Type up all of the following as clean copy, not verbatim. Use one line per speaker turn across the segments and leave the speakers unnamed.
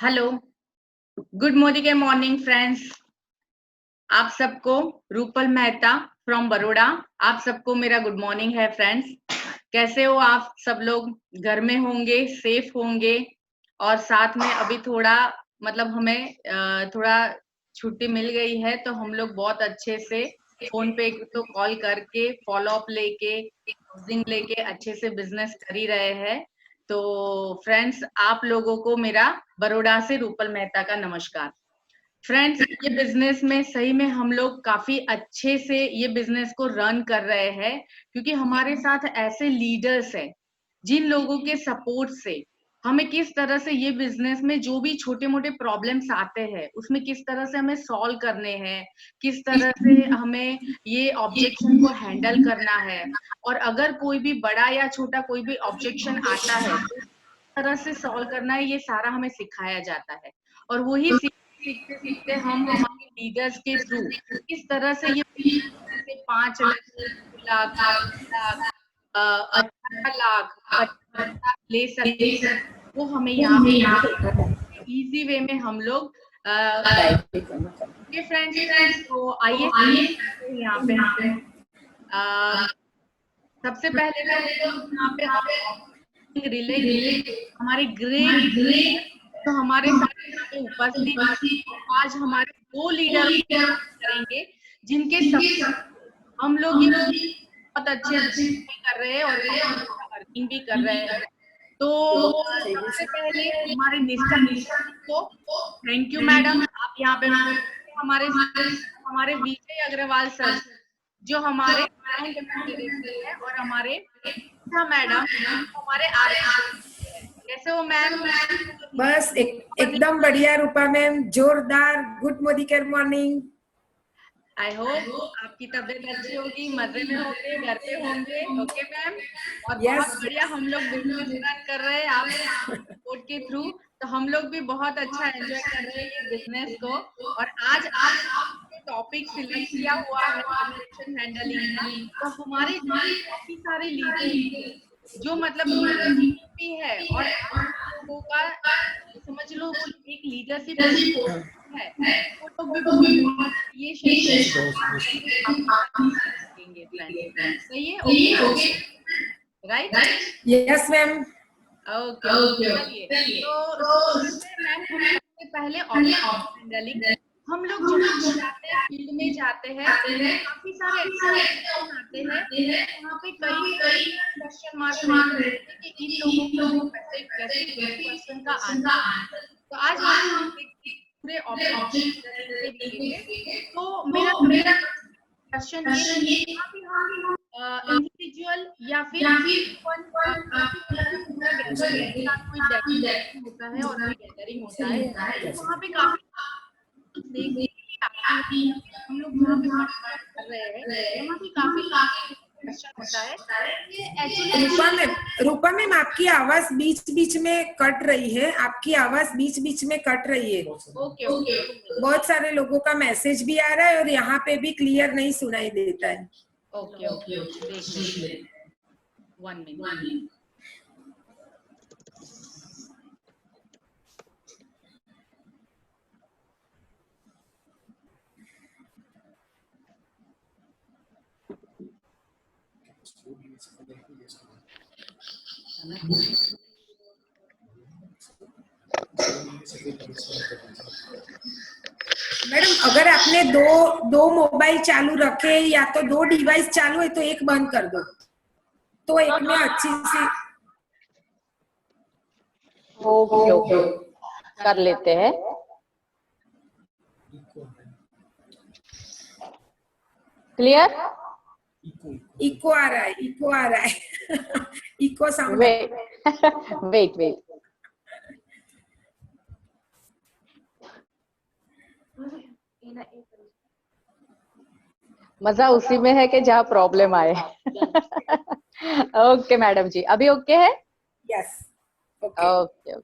Hello, good morning friends. आप सबको Rupal Mehta from Baroda, आप सबको मेरा गुड मॉर्निंग है फ्रेंड्स। कैसे हो आप सब लोग? घर में होंगे, सेफ होंगे। और साथ में अभी थोड़ा हमें थोड़ा छुट्टी मिल गई है, तो हम लोग बहुत अच्छे से फोन पे तो कॉल करके फॉलो अप लेके अच्छे से बिजनेस कर ही रहे हैं। तो फ्रेंड्स, आप लोगों को मेरा बड़ौदा से रूपल मेहता का नमस्कार। फ्रेंड्स, ये बिजनेस में सही में हम लोग काफी अच्छे से ये बिजनेस को रन कर रहे हैं, क्योंकि हमारे साथ ऐसे लीडर्स हैं जिन लोगों के सपोर्ट से हमें किस तरह से ये बिजनेस में जो भी छोटे मोटे प्रॉब्लम्स आते हैं उसमें किस तरह से हमें सॉल्व करने हैं, किस तरह से हमें ये ऑब्जेक्शन को हैंडल करना है। और अगर कोई भी बड़ा या छोटा कोई भी ऑब्जेक्शन आता है तो किस तरह से सॉल्व करना है, ये सारा हमें सिखाया जाता है। और वही सीखते सीखते हम हमारे लीडर्स के थ्रू किस तरह से ये 5 लाख, 10 लाख, 18 लाख, 18 लाख ले सकते हैं, वो हमें यहाँ पे इजी वे में हम लोग फ्रेंड्स। तो आइए यहाँ पे सबसे पहले तो यहाँ पे रिलेट हमारे ग्रेट तो हमारे साथ यहाँ पे उपस्थित आज हमारे 2 लीडर करेंगे, जिनके सब हम लोग ये बहुत अच्छे से कर रहे हैं और अर्निंग भी कर रहे हैं। तो सबसे पहले हमारे निष्ठा को थैंक यू मैडम, आप यहाँ पे हमारे विजय अग्रवाल सर जो हमारे है, और हमारे मैडम हमारे कैसे हो मैम?
बस एकदम बढ़िया रूपा मैम, जोरदार। Good morning.
आई होप आपकी तबीयत अच्छी होगी, मजे में होंगे, घर पे होंगे। Okay ma'am. और बहुत बढ़िया हम लोग बिजनेस रन कर रहे हैं आप सपोर्ट के थ्रू, तो हम लोग भी बहुत अच्छा एंजॉय कर रहे हैं ये बिजनेस को। और आज टॉपिक सिलेक्ट किया हुआ है ऑब्जेक्शन हैंडलिंग का। तो हमारे काफी सारे लीडर जो भी है और लोगों का समझ लो एक लीडरशिप है, वो लोग भी ये सही है। Okay right?
Yes ma'am.
Okay चलिए। तो मैम सबसे पहले ऑब्जेक्शन हैंडलिंग हम लोग जब जाते हैं फील्ड में जाते हैं काफी सारे आते हैं, वहाँ पे कई क्वेश्चन मार्क रहते हैं कि इन लोगों को कैसे क्वेश्चन का आंसर। तो आज हम पूरे ऑब्जेक्शन देखेंगे। तो मेरा क्वेश्चन ये इंडिविजुअल या फिर गैदरिंग होता है और गैदरिंग होता है, वहाँ पे काफी हम लोग जहाँ पे कर रहे हैं वहाँ पे काफी क्वेश्चन होता है। ये एक्चुअली
रूपा मैम आपकी आवाज बीच बीच में कट रही है, आपकी आवाज बीच बीच में कट रही है।
ओके
बहुत सारे लोगों का मैसेज भी आ रहा है और यहाँ पे भी क्लियर नहीं सुनाई देता है।
Okay 1 minute.
मैडम अगर आपने दो मोबाइल चालू रखे या तो 2 डिवाइस चालू है तो एक बंद कर दो, तो एक में अच्छी सी
ओके कर लेते हैं। क्लियर?
इको आ रहा है इको साउंड।
वेट मजा उसी में है कि जहाँ प्रॉब्लम आए। ओके मैडम जी, अभी ओके है?
Yes
okay.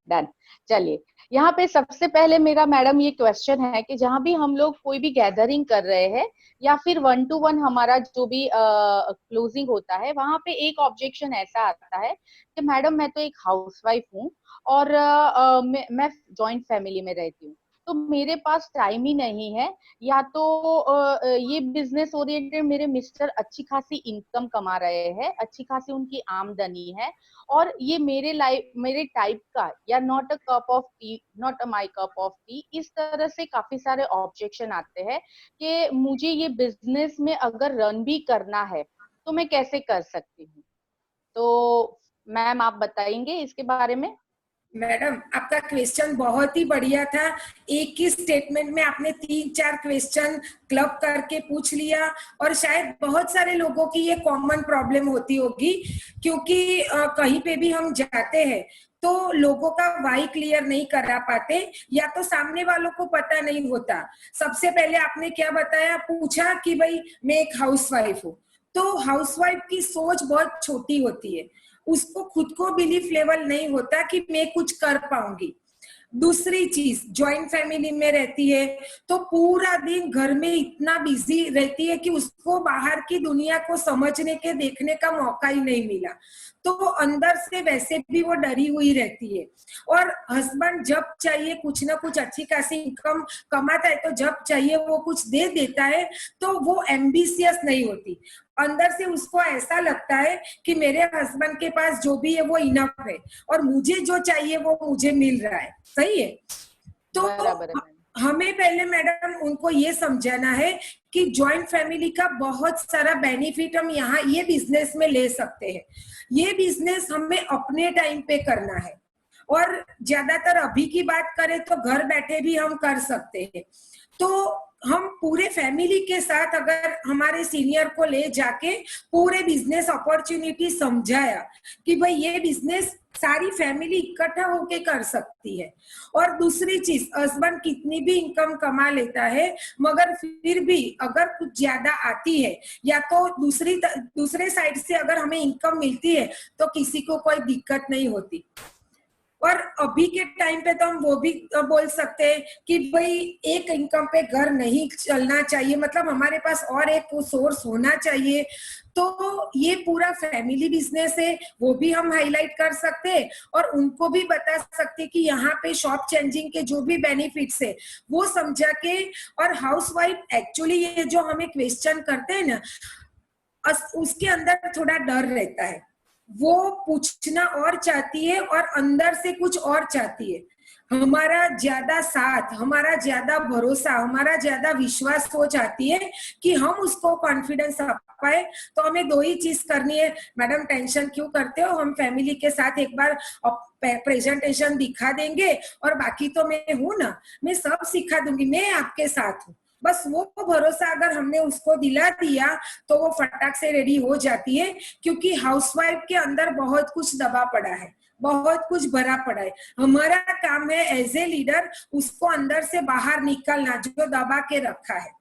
डन। चलिए, यहाँ पे सबसे पहले मेरा मैडम ये क्वेश्चन है कि जहां भी हम लोग कोई भी गैदरिंग कर रहे हैं या फिर 1-to-1 हमारा जो भी क्लोजिंग होता है, वहां पे एक ऑब्जेक्शन ऐसा आता है कि मैडम मैं तो एक हाउसवाइफ हूँ और मैं जॉइंट फैमिली में रहती हूँ, तो मेरे पास टाइम ही नहीं है, या तो ये बिजनेस ओरिएंटेड मेरे मिस्टर अच्छी खासी इनकम कमा रहे हैं, अच्छी खासी उनकी आमदनी है, और ये मेरे टाइप का, या not a cup of T, not a my cup of T, इस तरह से काफी सारे ऑब्जेक्शन आते हैं कि मुझे ये बिजनेस में अगर रन भी करना है तो मैं कैसे कर सकती हूँ। तो मैम आप बताएंगे इसके बारे में।
मैडम आपका क्वेश्चन बहुत ही बढ़िया था। एक ही स्टेटमेंट में आपने 3-4 क्वेश्चन क्लब करके पूछ लिया, और शायद बहुत सारे लोगों की ये कॉमन प्रॉब्लम होती होगी, क्योंकि कहीं पे भी हम जाते हैं तो लोगों का वाई क्लियर नहीं करा पाते, या तो सामने वालों को पता नहीं होता। सबसे पहले आपने क्या बताया, पूछा कि भाई मैं एक हाउसवाइफ हूँ, तो हाउसवाइफ की सोच बहुत छोटी होती है, उसको खुद को बिलीफ लेवल नहीं होता कि मैं कुछ कर पाऊंगी। दूसरी चीज, जॉइंट फैमिली में रहती है तो पूरा दिन घर में इतना बिजी रहती है कि उसको बाहर की दुनिया को समझने के देखने का मौका ही नहीं मिला, तो अंदर से वैसे भी वो डरी हुई रहती है। और हस्बैंड जब चाहिए कुछ ना कुछ अच्छी खासी इनकम कमाता है, तो जब चाहिए वो कुछ दे देता है, तो वो एम्बिशियस नहीं होती। अंदर से उसको ऐसा लगता है कि मेरे हस्बैंड के पास जो भी है वो इनफ है, और मुझे जो चाहिए वो मुझे मिल रहा है। सही है। तो
बराबर है।
हमें पहले मैडम उनको ये समझाना है कि जॉइंट फैमिली का बहुत सारा बेनिफिट हम यहाँ ये बिजनेस में ले सकते हैं। ये बिजनेस हमें अपने टाइम पे करना है, और ज्यादातर अभी की बात करें तो घर बैठे भी हम कर सकते हैं। तो हम पूरे फैमिली के साथ अगर हमारे सीनियर को ले जाके पूरे बिजनेस अपॉर्चुनिटी समझाया कि भाई ये बिजनेस सारी फैमिली इकट्ठा होके कर सकती है। और दूसरी चीज, हस्बैंड कितनी भी इनकम कमा लेता है, मगर फिर भी अगर कुछ ज्यादा आती है या तो दूसरे साइड से अगर हमें इनकम मिलती है, तो किसी को कोई दिक्कत नहीं होती। और अभी के टाइम पे तो हम वो भी बोल सकते हैं कि भाई एक इनकम पे घर नहीं चलना चाहिए, मतलब हमारे पास और एक सोर्स होना चाहिए। तो ये पूरा फैमिली बिजनेस है, वो भी हम हाईलाइट कर सकते हैं, और उनको भी बता सकते हैं कि यहाँ पे शॉप चेंजिंग के जो भी बेनिफिट्स है वो समझा के। और हाउसवाइफ एक्चुअली ये जो हमें क्वेश्चन करते हैं ना, उसके अंदर थोड़ा डर रहता है, वो पूछना और चाहती है और अंदर से कुछ और चाहती है। हमारा ज्यादा साथ, हमारा ज्यादा भरोसा, हमारा ज्यादा विश्वास वो चाहती है कि हम उसको कॉन्फिडेंस आ पाए। तो हमें दो ही चीज करनी है, मैडम टेंशन क्यों करते हो, हम फैमिली के साथ एक बार प्रेजेंटेशन दिखा देंगे, और बाकी तो मैं हूं ना, मैं सब सिखा दूंगी, मैं आपके साथ हूँ। बस वो भरोसा अगर हमने उसको दिला दिया तो वो फटाक से रेडी हो जाती है, क्योंकि हाउसवाइफ के अंदर बहुत कुछ दबा पड़ा है, बहुत कुछ भरा पड़ा है। हमारा काम है एज ए लीडर उसको अंदर से बाहर निकालना, जो दबा के रखा है।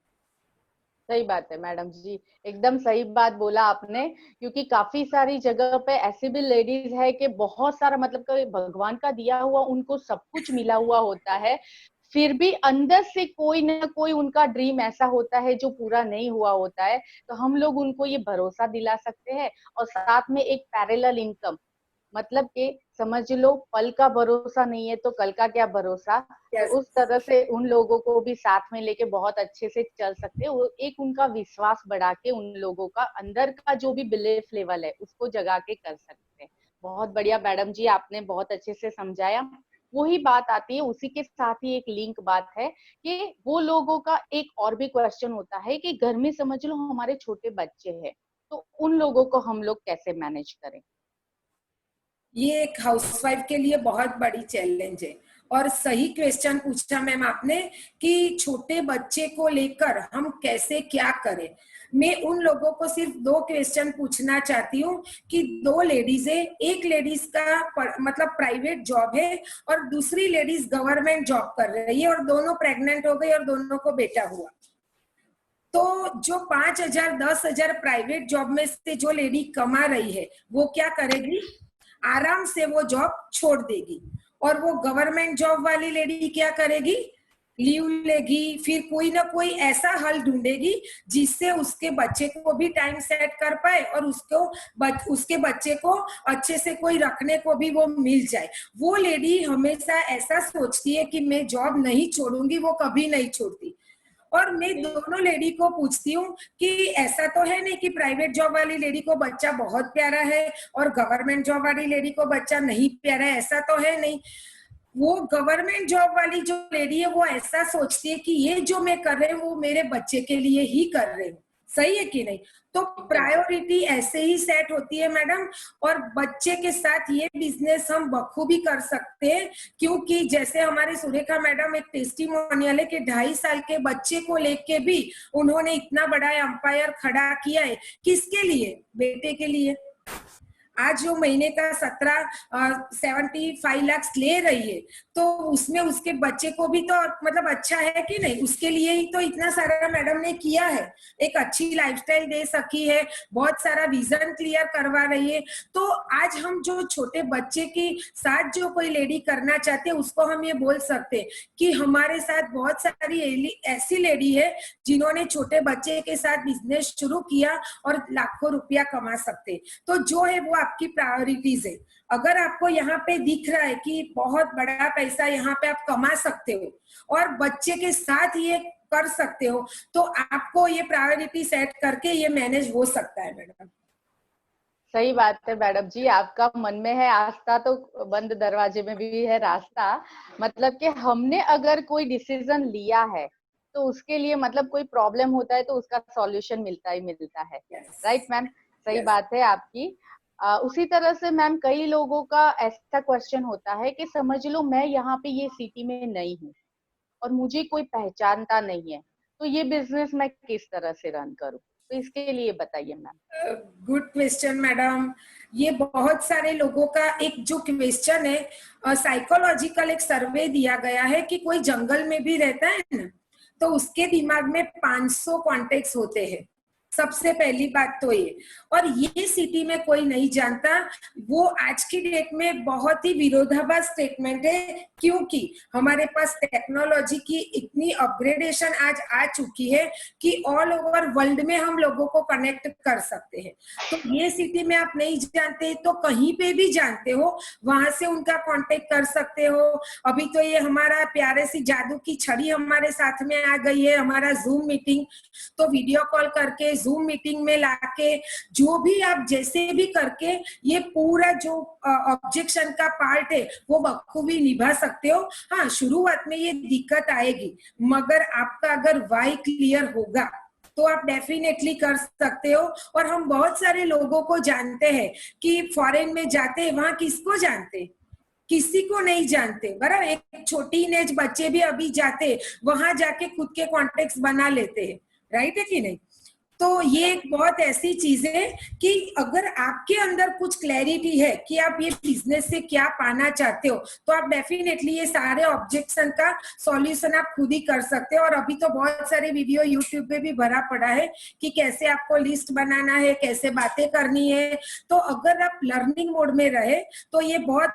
सही बात है मैडम जी, एकदम सही बात बोला आपने, क्योंकि काफी सारी जगह पे ऐसी भी लेडीज है कि बहुत सारा, मतलब कि भगवान का दिया हुआ उनको सब कुछ मिला हुआ होता है, फिर भी अंदर से कोई ना कोई उनका ड्रीम ऐसा होता है जो पूरा नहीं हुआ होता है। तो हम लोग उनको ये भरोसा दिला सकते हैं, और साथ में एक पैरेलल इनकम, मतलब कि समझ लो पल का भरोसा नहीं है तो कल का क्या भरोसा। तो
Yes.
उस तरह से उन लोगों को भी साथ में लेके बहुत अच्छे से चल सकते हैं, वो एक उनका विश्वास बढ़ा के उन लोगों का अंदर का जो भी बिलीफ लेवल है उसको जगा के कर सकते हैं। बहुत बढ़िया मैडम जी, आपने बहुत अच्छे से समझाया। वही बात आती है, उसी के साथ ही एक लिंक बात है कि वो लोगों का एक और भी क्वेश्चन होता है कि घर में समझ लो हमारे छोटे बच्चे हैं, तो उन लोगों को हम लोग कैसे मैनेज करें।
ये एक हाउसवाइफ के लिए बहुत बड़ी चैलेंज है, और सही क्वेश्चन पूछा मैम आपने कि छोटे बच्चे को लेकर हम कैसे क्या करें। मैं उन लोगों को सिर्फ 2 क्वेश्चन पूछना चाहती हूँ कि 2 लेडीज है, एक लेडीज का मतलब प्राइवेट जॉब है और दूसरी लेडीज गवर्नमेंट जॉब कर रही है, और दोनों प्रेग्नेंट हो गई और दोनों को बेटा हुआ। तो जो 5,000 10,000 प्राइवेट जॉब में से जो लेडी कमा रही है, वो क्या करेगी, आराम से वो जॉब छोड़ देगी, और वो गवर्नमेंट जॉब वाली लेडी क्या करेगी, लीव लेगी, फिर कोई ना कोई ऐसा हल ढूंढेगी जिससे उसके बच्चे को भी टाइम सेट कर पाए और उसके बच्चे को अच्छे से कोई रखने को भी वो मिल जाए। वो लेडी हमेशा ऐसा सोचती है कि मैं जॉब नहीं छोड़ूंगी, वो कभी नहीं छोड़ती। और मैं दोनों लेडी को पूछती हूँ कि ऐसा तो है नहीं कि प्राइवेट जॉब वाली लेडी को बच्चा बहुत प्यारा है और गवर्नमेंट जॉब वाली लेडी को बच्चा नहीं प्यारा है, ऐसा तो है नहीं। वो गवर्नमेंट जॉब वाली जो लेडी है वो ऐसा सोचती है कि ये जो मैं कर रही हूँ वो मेरे बच्चे के लिए ही कर रही हूँ, सही है कि नहीं। तो प्रायोरिटी ऐसे ही सेट होती है मैडम। और बच्चे के साथ ये बिजनेस हम बखूबी कर सकते हैं, क्योंकि जैसे हमारे सुरेखा मैडम एक टेस्टिमोनियल है कि 2.5 साल के बच्चे को लेके भी उन्होंने इतना बड़ा एम्पायर खड़ा किया है। किसके लिए, बेटे के लिए। आज जो महीने का 75 लाख ले रही है, तो उसमें उसके बच्चे को भी तो मतलब अच्छा है कि नहीं, उसके लिए ही तो इतना सारा मैडम ने किया है, एक अच्छी लाइफस्टाइल दे सकी है, बहुत सारा विजन क्लियर करवा रही है। तो आज हम जो छोटे बच्चे के साथ जो कोई लेडी करना चाहते हैं उसको हम ये बोल सकते हैं कि हमारे साथ बहुत सारी ऐसी लेडी है जिन्होंने छोटे बच्चे के साथ बिजनेस शुरू किया और लाखों रुपया कमा सकते। तो जो है वो आपकी प्रायोरिटीज है। अगर आपको यहाँ पे दिख रहा है कि बहुत बड़ा पैसा यहाँ पे आप कमा सकते हो और बच्चे के साथ ये कर सकते हो, तो आपको ये प्रायोरिटी सेट करके ये मैनेज हो सकता है मैडम।
सही बात है मैडम जी, आपका मन में है आस्था तो बंद दरवाजे में भी है रास्ता। मतलब कि हमने अगर कोई डिसीजन लिया है तो उसके लिए मतलब कोई प्रॉब्लम होता है तो उसका सॉल्यूशन मिलता ही मिलता है। राइट मैम, सही बात है आपकी। उसी तरह से मैम कई लोगों का ऐसा क्वेश्चन होता है कि समझ लो मैं यहाँ पे ये सिटी में नई हूँ और मुझे कोई पहचानता नहीं है, तो ये बिजनेस मैं किस तरह से रन करूँ, तो इसके लिए बताइए मैम।
Good question madam. ये बहुत सारे लोगों का एक जो क्वेश्चन है, साइकोलॉजिकल एक सर्वे दिया गया है कि कोई जंगल में भी रहता है ना, तो उसके दिमाग में 500 कॉन्टेक्ट्स होते हैं। सबसे पहली बात तो ये, और ये सिटी में कोई नहीं जानता, वो आज की डेट में बहुत ही विरोधाभास स्टेटमेंट है, क्योंकि हमारे पास टेक्नोलॉजी की इतनी अपग्रेडेशन आज आ चुकी है कि ऑल ओवर वर्ल्ड में हम लोगों को कनेक्ट कर सकते हैं। तो ये सिटी में आप नहीं जानते तो कहीं पे भी जानते हो, वहां से उनका कांटेक्ट कर सकते हो। अभी तो ये हमारा प्यारे सी जादू की छड़ी हमारे साथ में आ गई है, हमारा जूम मीटिंग। तो वीडियो कॉल करके जूम मीटिंग में लाके जो भी आप जैसे भी करके ये पूरा जो ऑब्जेक्शन का पार्ट है वो बखूबी निभा सकते हो। हाँ, शुरुआत में ये दिक्कत आएगी, मगर आपका अगर वाई क्लियर होगा तो आप डेफिनेटली कर सकते हो। और हम बहुत सारे लोगों को जानते हैं कि फॉरेन में जाते हैं, वहां किसको जानते, किसी को नहीं जानते बराबर। एक छोटी एज बच्चे भी अभी जाते, वहां जाके खुद के कॉन्टेक्ट बना लेते हैं, राइट है कि नहीं। तो ये एक बहुत ऐसी चीज है कि अगर आपके अंदर कुछ क्लैरिटी है कि आप ये बिजनेस से क्या पाना चाहते हो, तो आप डेफिनेटली ये सारे ऑब्जेक्शन का सॉल्यूशन आप खुद ही कर सकते हो। और अभी तो बहुत सारे वीडियो यूट्यूब पे भी भरा पड़ा है कि कैसे आपको लिस्ट बनाना है, कैसे बातें करनी है। तो अगर आप लर्निंग मोड में रहे तो ये बहुत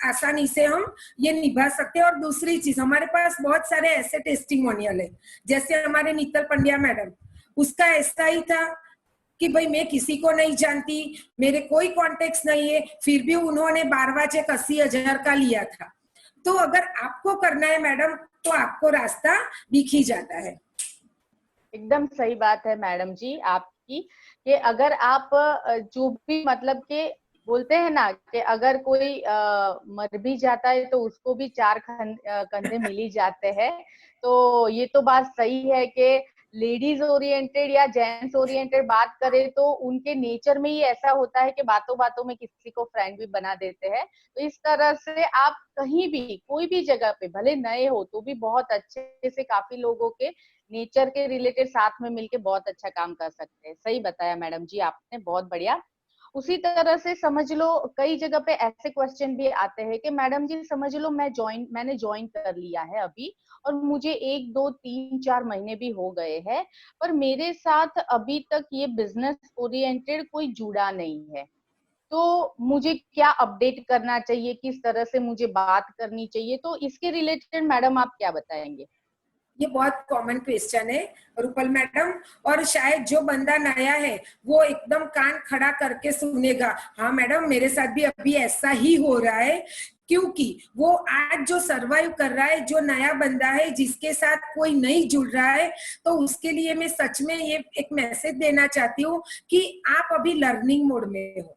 आसानी से हम ये निभा सकते हैं। और दूसरी चीज, हमारे पास बहुत सारे ऐसे टेस्टिमोनियल है, जैसे हमारे नीतल पंड्या मैडम, उसका ऐसा ही था कि भाई मैं किसी को नहीं जानती, मेरे कोई कॉन्टेक्ट नहीं है, फिर भी उन्होंने 12वां चेक 80,000 का लिया था। तो अगर आपको करना है मैडम तो आपको रास्ता दिख ही जाता है।
एकदम सही बात है मैडम जी आपकी, कि अगर आप जो भी मतलब के बोलते हैं ना कि अगर कोई मर भी जाता है तो उसको भी 4 कंधे मिल ही जाते हैं। तो ये तो बात सही है कि लेडीज ओरिएंटेड या जेंट्स ओरिएंटेड बात करें तो उनके नेचर में ही ऐसा होता है कि बातों बातों में किसी को फ्रेंड भी बना देते हैं। तो इस तरह से आप कहीं भी कोई भी जगह पे भले नए हो तो भी बहुत अच्छे से काफी लोगों के नेचर के रिलेटेड साथ में मिलके बहुत अच्छा काम कर सकते हैं। सही बताया मैडम जी आपने, बहुत बढ़िया। उसी तरह से समझ लो कई जगह पे ऐसे क्वेश्चन भी आते हैं कि मैडम जी समझ लो मैंने ज्वाइन कर लिया है अभी और मुझे 1 2 3 4 महीने भी हो गए हैं, पर मेरे साथ अभी तक ये बिजनेस ओरिएंटेड कोई जुड़ा नहीं है। तो मुझे क्या अपडेट करना चाहिए, किस तरह से मुझे बात करनी चाहिए, तो इसके रिलेटेड मैडम आप क्या बताएंगे?
ये बहुत कॉमन क्वेश्चन है रूपल मैडम, और शायद जो बंदा नया है वो एकदम कान खड़ा करके सुनेगा, हाँ मैडम मेरे साथ भी अभी ऐसा ही हो रहा है, क्योंकि वो आज जो सरवाइव कर रहा है, जो नया बंदा है जिसके साथ कोई नहीं जुड़ रहा है, तो उसके लिए मैं सच में ये एक मैसेज देना चाहती हूँ कि आप अभी लर्निंग मोड में हो।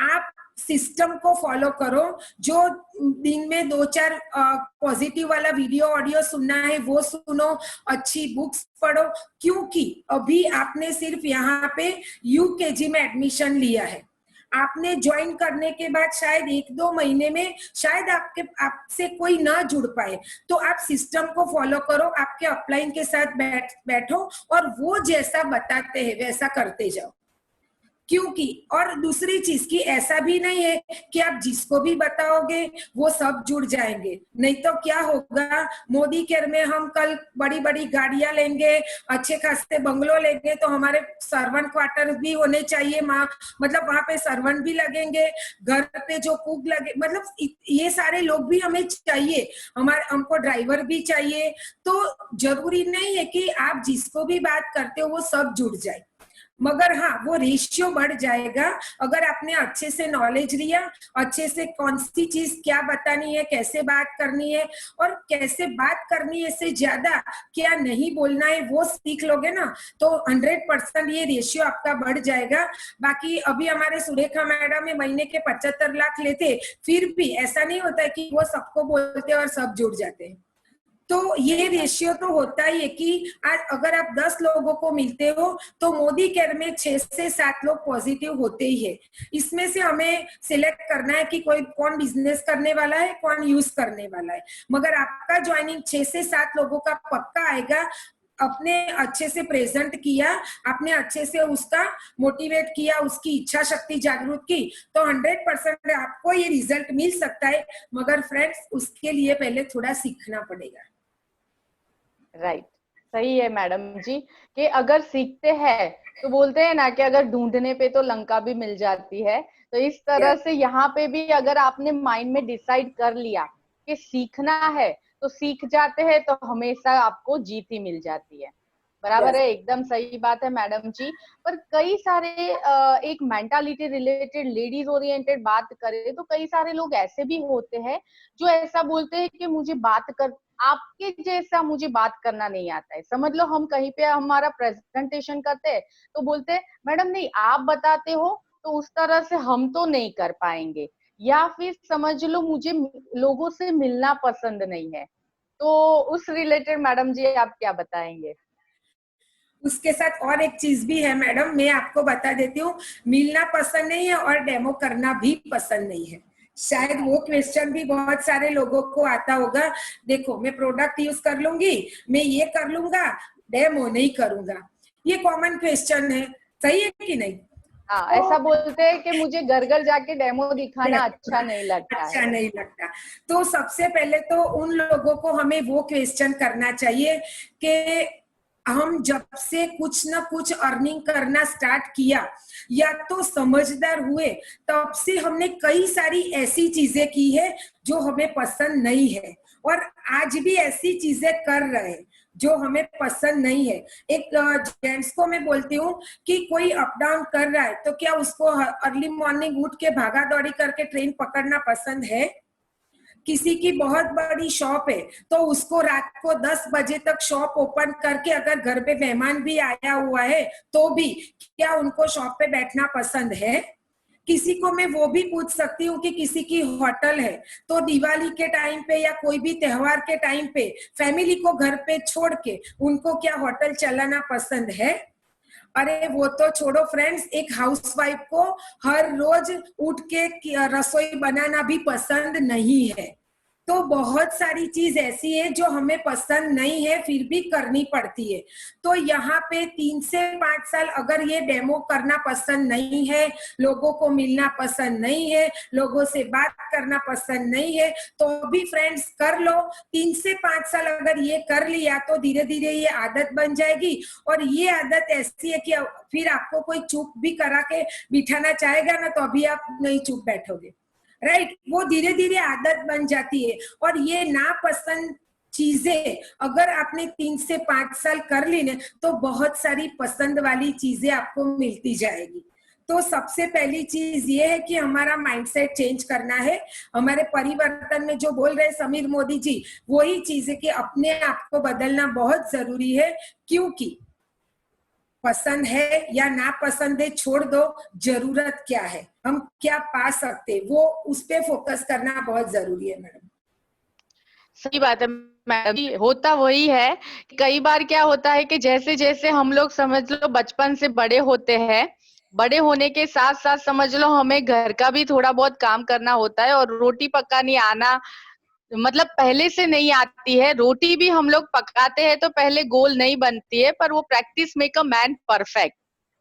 आप सिस्टम को फॉलो करो, जो दिन में 2-4 पॉजिटिव वाला वीडियो ऑडियो सुनना है वो सुनो, अच्छी बुक्स पढ़ो, क्योंकि अभी आपने सिर्फ यहाँ पे यूकेजी में एडमिशन लिया है। आपने ज्वाइन करने के बाद शायद 1-2 महीने में शायद आपसे कोई ना जुड़ पाए, तो आप सिस्टम को फॉलो करो, आपके अपलाइन के साथ बैठो और वो जैसा बताते हैं वैसा करते जाओ। क्योंकि और दूसरी चीज की ऐसा भी नहीं है कि आप जिसको भी बताओगे वो सब जुड़ जाएंगे, नहीं तो क्या होगा, मोदी केयर में हम कल बड़ी बड़ी गाड़ियां लेंगे, अच्छे खासे बंगलो लेंगे, तो हमारे सर्वेंट क्वार्टर भी होने चाहिए, मतलब वहां पे सर्वेंट भी लगेंगे, घर पे जो कुक लगे, मतलब ये सारे लोग भी हमें चाहिए, हमको ड्राइवर भी चाहिए। तो जरूरी नहीं है कि आप जिसको भी बात करते हो वो सब जुड़ जाए, मगर हाँ वो रेशियो बढ़ जाएगा अगर आपने अच्छे से नॉलेज लिया, अच्छे से कौन सी चीज क्या बतानी है, कैसे बात करनी है, और कैसे बात करनी है से ज्यादा क्या नहीं बोलना है वो सीख लोगे ना, तो 100% ये रेशियो आपका बढ़ जाएगा। बाकी अभी हमारे सुरेखा मैडम महीने के 75 लाख लेते, फिर भी ऐसा नहीं होता है कि वो सबको बोलते और सब जुड़ जाते हैं। तो ये रेशियो तो होता ही है कि आज अगर आप 10 लोगों को मिलते हो तो मोदी केयर में 6 से 7 लोग पॉजिटिव होते ही है। इसमें से हमें सिलेक्ट करना है कि कौन बिजनेस करने वाला है, कौन यूज करने वाला है, मगर आपका ज्वाइनिंग 6 से 7 लोगों का पक्का आएगा। अपने अच्छे से प्रेजेंट किया, आपने अच्छे से उसका मोटिवेट किया, उसकी इच्छा शक्ति जागरूक की, तो 100% आपको ये रिजल्ट मिल सकता है, मगर फ्रेंड्स उसके लिए पहले थोड़ा सीखना पड़ेगा।
राइट, सही है मैडम जी, कि अगर सीखते हैं तो बोलते हैं ना कि अगर ढूंढने पे तो लंका भी मिल जाती है, तो इस तरह से यहाँ पे भी अगर आपने माइंड में डिसाइड कर लिया कि सीखना है तो सीख जाते हैं, तो हमेशा आपको जीत ही मिल जाती है। बराबर है, एकदम सही बात है मैडम जी। पर कई सारे एक मेंटालिटी रिलेटेड लेडीज ओरिएंटेड बात करें तो कई सारे लोग ऐसे भी होते हैं जो ऐसा बोलते हैं कि मुझे बात कर, आपके जैसा मुझे बात करना नहीं आता है। समझ लो हम कहीं पे हमारा प्रेजेंटेशन करते हैं तो बोलते हैं मैडम नहीं आप बताते हो तो उस तरह से हम तो नहीं कर पाएंगे, या फिर समझ लो मुझे लोगों से मिलना पसंद नहीं है। तो उस रिलेटेड मैडम जी आप क्या बताएंगे?
उसके साथ और एक चीज भी है मैडम, मैं आपको बता देती हूँ, मिलना पसंद नहीं है और डेमो करना भी पसंद नहीं है। शायद वो क्वेश्चन भी बहुत सारे लोगों को आता होगा, देखो मैं प्रोडक्ट यूज कर लूंगी, मैं ये कर लूंगा, डेमो नहीं करूंगा, ये कॉमन क्वेश्चन है, सही है कि नहीं?
हाँ, ऐसा बोलते हैं कि मुझे घर घर जाके डेमो दिखाना अच्छा नहीं लगता
अच्छा
है।
नहीं लगता। तो सबसे पहले तो उन लोगों को हमें वो क्वेश्चन करना चाहिए कि हम जब से कुछ ना कुछ अर्निंग करना स्टार्ट किया या तो समझदार हुए, तब से हमने कई सारी ऐसी चीजें की है जो हमें पसंद नहीं है, और आज भी ऐसी चीजें कर रहे हैं जो हमें पसंद नहीं है। एक जेंट्स को मैं बोलती हूँ कि कोई अप डाउन कर रहा है तो क्या उसको अर्ली मॉर्निंग उठ के भागा दौड़ी करके ट्रेन पकड़ना पसंद है? किसी की बहुत बड़ी शॉप है तो उसको रात को 10 बजे तक शॉप ओपन करके अगर घर पे मेहमान भी आया हुआ है तो भी क्या उनको शॉप पे बैठना पसंद है? किसी को मैं वो भी पूछ सकती हूँ कि किसी की होटल है तो दिवाली के टाइम पे या कोई भी त्योहार के टाइम पे फैमिली को घर पे छोड़ के उनको क्या होटल चलाना पसंद है? अरे वो तो छोड़ो फ्रेंड्स, एक हाउसवाइफ को हर रोज उठ के रसोई बनाना भी पसंद नहीं है। तो बहुत सारी चीज ऐसी है जो हमें पसंद नहीं है फिर भी करनी पड़ती है। तो यहाँ पे 3 से 5 साल अगर ये डेमो करना पसंद नहीं है, लोगों को मिलना पसंद नहीं है, लोगों से बात करना पसंद नहीं है, तो भी फ्रेंड्स कर लो। 3 से 5 साल अगर ये कर लिया तो धीरे धीरे ये आदत बन जाएगी। और ये आदत ऐसी है कि फिर आपको कोई चुप भी करा के बिठाना चाहेगा ना, तो अभी आप नहीं चुप बैठोगे, राइट। वो धीरे धीरे आदत बन जाती है। और ये नापसंद चीजें अगर आपने 3 से 5 साल कर ली ना, तो बहुत सारी पसंद वाली चीजें आपको मिलती जाएगी। तो सबसे पहली चीज ये है कि हमारा माइंडसेट चेंज करना है। हमारे परिवर्तन में जो बोल रहे समीर मोदी जी, वही चीज है कि अपने आप को बदलना बहुत जरूरी है। क्योंकि पसंद है या ना पसंद है छोड़ दो, जरूरत क्या है, हम क्या पा सकते, वो उस पे फोकस करना बहुत जरूरी है मैडम।
सही बात है मैडम। होता वही है, कई बार क्या होता है कि जैसे जैसे हम लोग समझ लो बचपन से बड़े होते हैं, बड़े होने के साथ साथ समझ लो हमें घर का भी थोड़ा बहुत काम करना होता है, और रोटी पकानी आना मतलब पहले से नहीं आती है। रोटी भी हम लोग पकाते हैं तो पहले गोल नहीं बनती है, पर वो practice make a man perfect.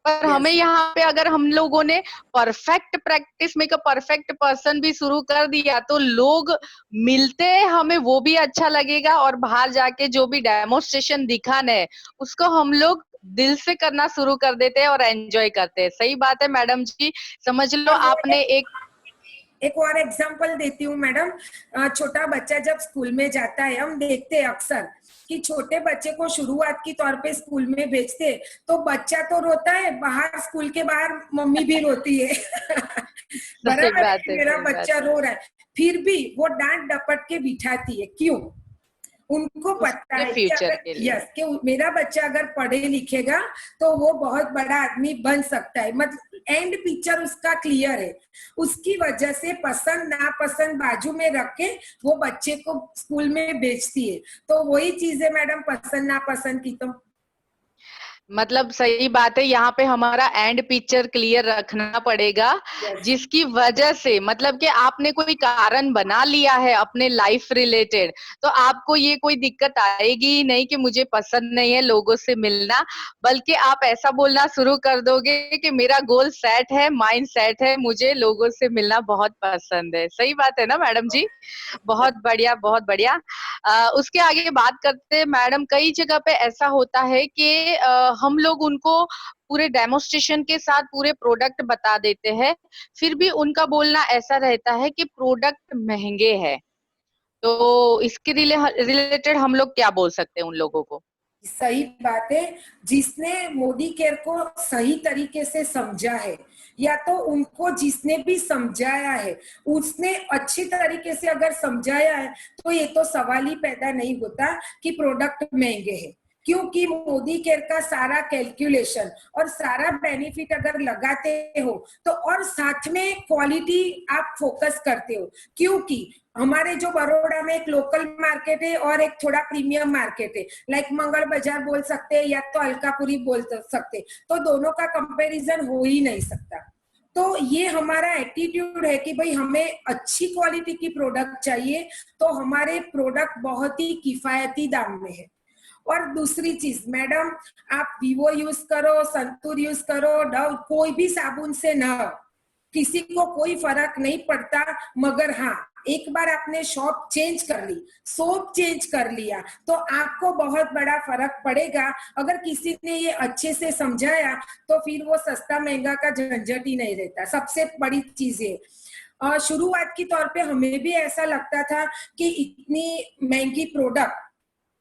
पर हमें यहाँ पे अगर हम लोगों ने perfect practice make a perfect person भी शुरू कर दिया, तो लोग मिलते हैं हमें वो भी अच्छा लगेगा, और बाहर जाके जो भी डेमोन्स्ट्रेशन दिखाना है उसको हम लोग दिल से करना शुरू कर देते हैं और एंजॉय करते हैं। सही बात है मैडम जी। समझ लो आपने
एक और एग्जांपल देती हूँ मैडम। छोटा बच्चा जब स्कूल में जाता है, हम देखते हैं अक्सर कि छोटे बच्चे को शुरुआत की तौर पे स्कूल में भेजते, तो बच्चा तो रोता है, बाहर स्कूल के बाहर मम्मी भी रोती है बराबर है कि मेरा बच्चा रो रहा है, फिर भी वो डांट डपट के बिठाती है। क्यों? उनको पता है कि
फ्यूचर
अगर
के लिए
कि मेरा बच्चा अगर पढ़े लिखेगा तो वो बहुत बड़ा आदमी बन सकता है, मतलब एंड पिक्चर उसका क्लियर है। उसकी वजह से पसंद नापसंद बाजू में रख के वो बच्चे को स्कूल में भेजती है। तो वही चीज है मैडम, पसंद नापसंद की। तो
मतलब सही बात है, यहाँ पे हमारा एंड पिक्चर क्लियर रखना पड़ेगा, जिसकी वजह से मतलब कि आपने कोई कारण बना लिया है अपने लाइफ रिलेटेड, तो आपको ये कोई दिक्कत आएगी ही नहीं कि मुझे पसंद नहीं है लोगों से मिलना, बल्कि आप ऐसा बोलना शुरू कर दोगे कि मेरा गोल सेट है, माइंड सेट है, मुझे लोगों से मिलना बहुत पसंद है। सही बात है ना मैडम जी? बहुत बढ़िया, बहुत बढ़िया। उसके आगे बात करते हैं मैडम, कई जगह पे ऐसा होता है कि हम लोग उनको पूरे डेमोन्स्ट्रेशन के साथ पूरे प्रोडक्ट बता देते हैं, फिर भी उनका बोलना ऐसा रहता है कि प्रोडक्ट महंगे हैं। तो इसके रिलेटेड हम लोग क्या बोल सकते हैं उन लोगों को?
सही बात है। जिसने मोदी केयर को सही तरीके से समझा है, या तो उनको जिसने भी समझाया है उसने अच्छी तरीके से अगर समझाया है, तो ये तो सवाल ही पैदा नहीं होता कि प्रोडक्ट महंगे हैं। क्योंकि मोदी केयर का सारा कैलकुलेशन और सारा बेनिफिट अगर लगाते हो तो, और साथ में क्वालिटी आप फोकस करते हो। क्योंकि हमारे जो बड़ौदा में एक लोकल मार्केट है और एक थोड़ा प्रीमियम मार्केट है, लाइक मंगल बाजार बोल सकते हैं या तो अलकापुरी बोल सकते, तो दोनों का कंपैरिजन हो ही नहीं सकता। तो ये हमारा एटीट्यूड है कि भाई हमें अच्छी क्वालिटी की प्रोडक्ट चाहिए, तो हमारे प्रोडक्ट बहुत ही किफायती दाम में है। और दूसरी चीज मैडम, आप वीवो यूज करो, संतूर यूज करो, डव, कोई भी साबुन से ना, किसी को कोई फर्क नहीं पड़ता। मगर हाँ, एक बार आपने शॉप चेंज कर ली, सोप चेंज कर लिया, तो आपको बहुत बड़ा फर्क पड़ेगा। अगर किसी ने ये अच्छे से समझाया तो फिर वो सस्ता महंगा का झंझट ही नहीं रहता। सबसे बड़ी चीज है, शुरुआत की तौर पे हमें भी ऐसा लगता था कि इतनी महंगी प्रोडक्ट,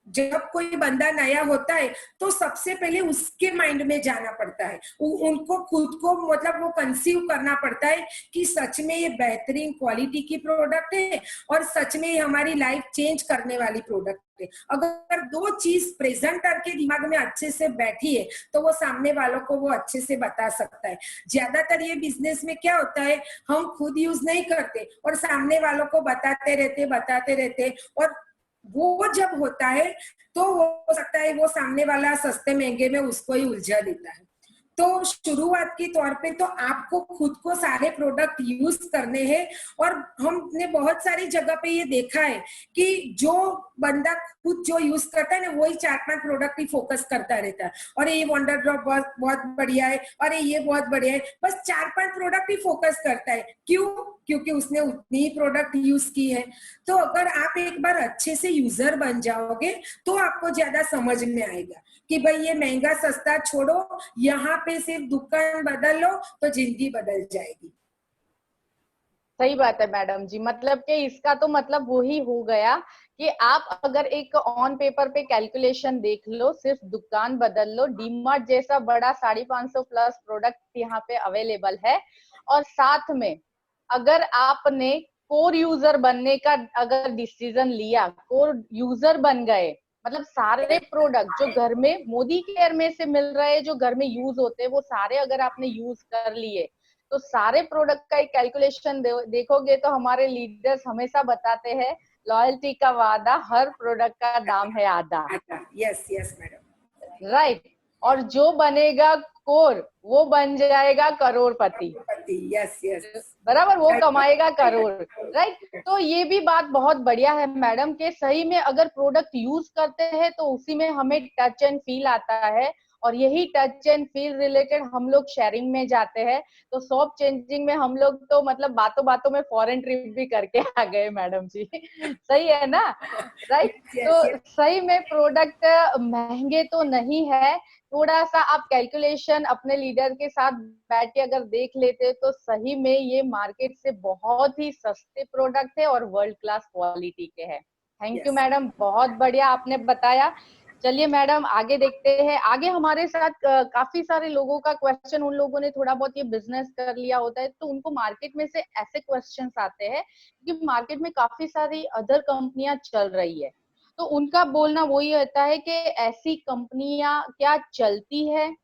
जब कोई बंदा नया होता है तो सबसे पहले उसके माइंड में जाना पड़ता है, उनको खुद को मतलब वो कंसीव करना पड़ता है कि सच में ये बेहतरीन क्वालिटी की प्रोडक्ट है और सच में ये हमारी लाइफ चेंज करने वाली प्रोडक्ट है। अगर दो चीज प्रेजेंट करके दिमाग में अच्छे से बैठी है तो वो सामने वालों को वो अच्छे से बता सकता है। ज्यादातर ये बिजनेस में क्या होता है, हम खुद यूज नहीं करते और सामने वालों को बताते रहते, और वो जब होता है तो हो सकता है वो सामने वाला सस्ते महंगे में उसको ही उलझा देता है। तो शुरुआत के तौर पे तो आपको खुद को सारे प्रोडक्ट यूज करने हैं। और हमने बहुत सारी जगह पे ये देखा है कि जो बंदा खुद जो यूज करता है ना, वही 4-5 प्रोडक्ट ही फोकस करता रहता है। और ये वंडर ड्रॉप बहुत बहुत बढ़िया है, और ये बहुत बढ़िया है, बस 4-5 प्रोडक्ट ही फोकस करता है। क्यों? क्योंकि उसने उतनी ही प्रोडक्ट यूज की है। तो अगर आप एक बार अच्छे से यूजर बन जाओगे तो आपको ज्यादा समझ में आएगा कि भाई ये महंगा सस्ता छोड़ो, यहाँ पे सिर्फ दुकान बदल लो तो जिंदगी बदल जाएगी।
सही बात है मैडम जी। मतलब कि इसका तो मतलब वही हो गया कि आप अगर एक ऑन पेपर पे कैलकुलेशन देख लो, सिर्फ दुकान बदल लो, डीमार्ट जैसा बड़ा 550 प्लस प्रोडक्ट यहाँ पे अवेलेबल है, और साथ में अगर आपने कोर यूजर बनने का अगर डिसीजन लिया, कोर यूजर बन गए, मतलब सारे प्रोडक्ट जो घर में मोदी केयर में से मिल रहे हैं, जो घर में यूज होते हैं, वो सारे अगर आपने यूज कर लिए, तो सारे प्रोडक्ट का एक कैलकुलेशन देखोगे तो हमारे लीडर्स हमेशा बताते हैं, लॉयल्टी का वादा, हर प्रोडक्ट का दाम है आधा।
Yes yes madam,
right. और जो बनेगा कोर, वो बन जाएगा करोड़पति।
यस यस,
बराबर, वो कमाएगा करोड़। राइट। तो ये भी बात बहुत बढ़िया है मैडम के सही में अगर प्रोडक्ट यूज करते हैं तो उसी में हमें टच एंड फील आता है, और यही टच एंड फील रिलेटेड हम लोग शेयरिंग में जाते हैं। तो शॉप चेंजिंग में हम लोग तो मतलब बातों बातों में फॉरेन ट्रिप भी करके आ गए मैडम जी। सही है ना? राइट। तो सही में प्रोडक्ट महंगे तो नहीं है, थोड़ा सा आप कैलकुलेशन अपने लीडर के साथ बैठ के अगर देख लेते तो सही में ये मार्केट से बहुत ही सस्ते प्रोडक्ट है और वर्ल्ड क्लास क्वालिटी के हैं। थैंक यू मैडम, बहुत बढ़िया आपने बताया। चलिए मैडम आगे देखते हैं। आगे हमारे साथ काफी सारे लोगों का क्वेश्चन, उन लोगों ने थोड़ा बहुत ये बिजनेस कर लिया होता है तो उनको मार्केट में से ऐसे क्वेश्चंस आते हैं कि मार्केट में काफी सारी अदर कंपनियां चल रही है, तो उनका बोलना वही होता है कि ऐसी कंपनियां क्या चलती है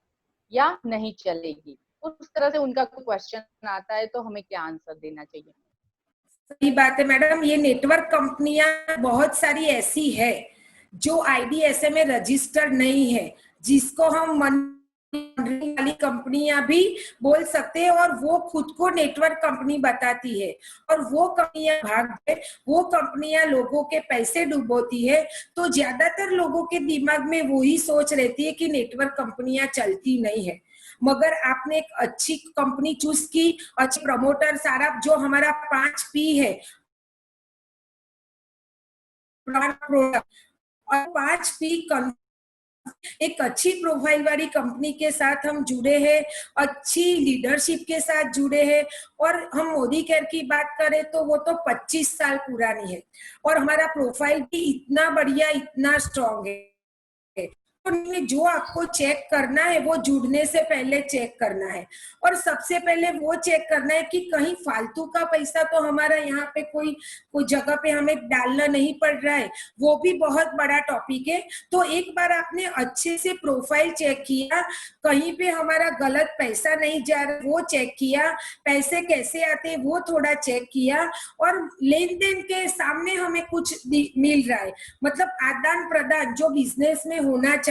या नहीं चलेगी। उस तरह से उनका क्वेश्चन आता है, तो हमें क्या आंसर देना चाहिए?
सही बात है मैडम, ये नेटवर्क कंपनियां बहुत सारी ऐसी है जो आईडीएसए में रजिस्टर्ड नहीं है, जिसको हम मंडी वाली कंपनियां भी बोल सकते हैं, और वो खुद को नेटवर्क कंपनी बताती है, और वो कंपनियां भाग गए, वो कंपनियां लोगों के पैसे डुबोती है। तो ज्यादातर लोगों के दिमाग में वही सोच रहती है कि नेटवर्क कंपनियां चलती नहीं है। मगर आपने एक अच्छी कंपनी चूज की, अच्छे प्रमोटर, सारा जो हमारा 5P है, प्रोडक्ट और 5P, एक अच्छी प्रोफाइल वाली कंपनी के साथ हम जुड़े हैं, अच्छी लीडरशिप के साथ जुड़े हैं। और हम मोदी केयर की बात करें तो वो तो 25 साल पुरानी है, और हमारा प्रोफाइल भी इतना बढ़िया, इतना स्ट्रॉन्ग है। तो जो आपको चेक करना है वो जुड़ने से पहले चेक करना है, और सबसे पहले वो चेक करना है कि कहीं फालतू का पैसा तो हमारा यहाँ पे कोई जगह पे हमें डालना नहीं पड़ रहा है। वो भी बहुत बड़ा टॉपिक है। तो एक बार आपने अच्छे से प्रोफाइल चेक किया, कहीं पे हमारा गलत पैसा नहीं जा रहा वो चेक किया, पैसे कैसे आते वो थोड़ा चेक किया, और लेन देन के सामने हमें कुछ मिल रहा है, मतलब आदान प्रदान जो बिजनेस में होना चाहिए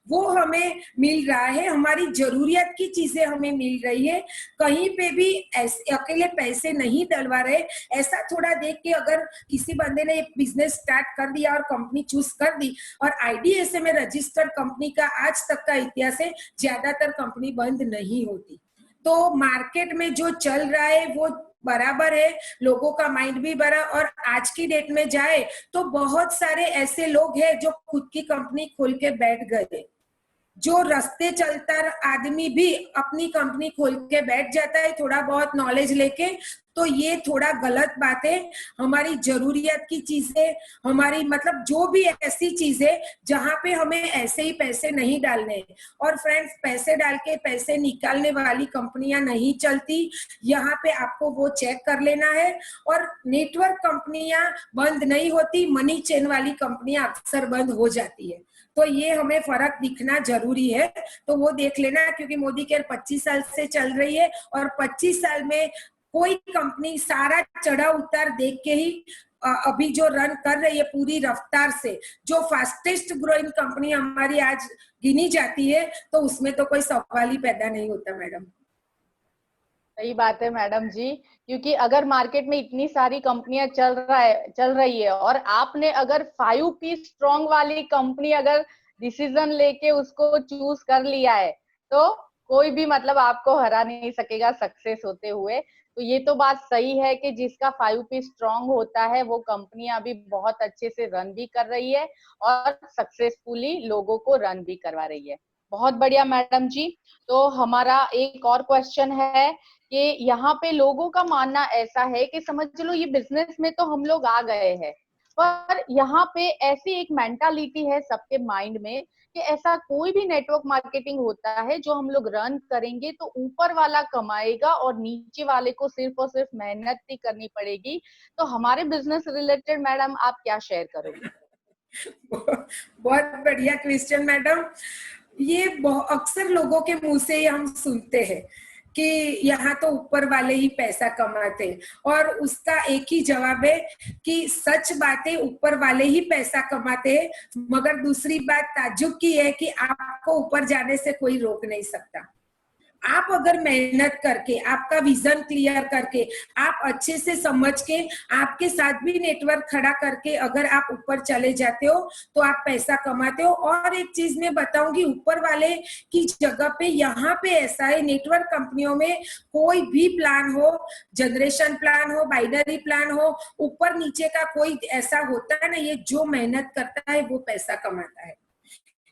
वो हमें मिल रहा है, हमारी जरूरियत की चीजें हमें मिल रही है, कहीं पे भी ऐसे अकेले पैसे नहीं डलवा रहे। ऐसा थोड़ा देख के अगर किसी बंदे ने बिजनेस स्टार्ट कर दिया और कंपनी चूज कर दी, और आईडीएसए में रजिस्टर्ड कंपनी का आज तक का इतिहास है, ज्यादातर कंपनी बंद नहीं होती। तो मार्केट में जो चल रहा है वो बराबर है, लोगों का माइंड भी बड़ा। और आज की डेट में जाए तो बहुत सारे ऐसे लोग हैं जो खुद की कंपनी खोल के बैठ गए, जो रास्ते चलता आदमी भी अपनी कंपनी खोल के बैठ जाता है थोड़ा बहुत नॉलेज लेके। तो ये थोड़ा गलत बात है। हमारी जरूरियत की चीजें, हमारी मतलब जो भी ऐसी चीजें जहां पे हमें ऐसे ही पैसे नहीं डालने। और फ्रेंड्स, पैसे डाल के पैसे निकालने वाली कंपनियां नहीं चलती, यहाँ पे आपको वो चेक कर लेना है। और नेटवर्क कंपनियां बंद नहीं होती, मनी चेन वाली कंपनियां अक्सर बंद हो जाती है। तो ये हमें फर्क दिखना जरूरी है, तो वो देख लेना। क्योंकि मोदी केयर 25 साल से चल रही है, और 25 साल में कोई कंपनी सारा चढ़ा उतार देख के ही अभी जो रन कर रही है पूरी रफ्तार से, जो फास्टेस्ट ग्रोइंग कंपनी हमारी आज गिनी जाती है, तो उसमें तो कोई सवाल ही पैदा नहीं होता मैडम।
सही बात है मैडम जी, क्योंकि अगर मार्केट में इतनी सारी कंपनियां चल रही है और आपने अगर 5P स्ट्रॉन्ग वाली कंपनी अगर डिसीजन लेके उसको चूज कर लिया है, तो कोई भी मतलब आपको हरा नहीं सकेगा सक्सेस होते हुए। तो ये तो बात सही है कि जिसका 5P स्ट्रॉन्ग होता है वो कंपनियां अभी बहुत अच्छे से रन भी कर रही है और सक्सेसफुली लोगों को रन भी करवा रही है। बहुत बढ़िया मैडम जी। तो हमारा एक और क्वेश्चन है कि यहाँ पे लोगों का मानना ऐसा है कि समझ लो ये बिजनेस में तो हम लोग आ गए हैं, पर यहाँ पे ऐसी एक मेंटालिटी है सबके माइंड में कि ऐसा कोई भी नेटवर्क मार्केटिंग होता है जो हम लोग रन करेंगे तो ऊपर वाला कमाएगा और नीचे वाले को सिर्फ और सिर्फ मेहनत ही करनी पड़ेगी। तो हमारे बिजनेस रिलेटेड मैडम आप क्या शेयर करोगे?
बहुत बढ़िया क्वेश्चन मैडम। ये अक्सर लोगों के मुंह से ही हम सुनते हैं कि यहाँ तो ऊपर वाले ही पैसा कमाते, और उसका एक ही जवाब है कि सच बात है, ऊपर वाले ही पैसा कमाते हैं, मगर दूसरी बात ताज्जुब की है कि आपको ऊपर जाने से कोई रोक नहीं सकता। आप अगर मेहनत करके, आपका विजन क्लियर करके, आप अच्छे से समझ के, आपके साथ भी नेटवर्क खड़ा करके अगर आप ऊपर चले जाते हो तो आप पैसा कमाते हो। और एक चीज मैं बताऊंगी, ऊपर वाले की जगह पे यहाँ पे ऐसा है, नेटवर्क कंपनियों में कोई भी प्लान हो, जनरेशन प्लान हो, बाइनरी प्लान हो, ऊपर नीचे का कोई ऐसा होता है ना, ये जो मेहनत करता है वो पैसा कमाता है।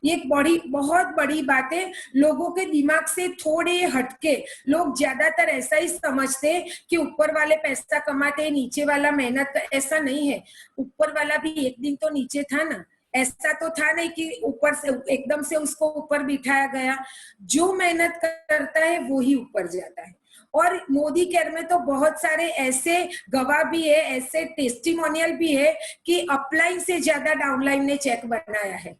ये एक बहुत बड़ी बात है। लोगों के दिमाग से थोड़े हटके लोग ज्यादातर ऐसा ही समझते हैं कि ऊपर वाले पैसा कमाते हैं, नीचे वाला मेहनत। ऐसा नहीं है, ऊपर वाला भी एक दिन तो नीचे था ना। ऐसा तो था नहीं कि ऊपर से एकदम से उसको ऊपर बिठाया गया। जो मेहनत करता है वो ही ऊपर जाता है। और मोदी केयर में तो बहुत सारे ऐसे गवाह भी है, ऐसे टेस्टिमोनियल भी है कि अपलाइन से ज्यादा डाउनलाइन ने चेक बनाया है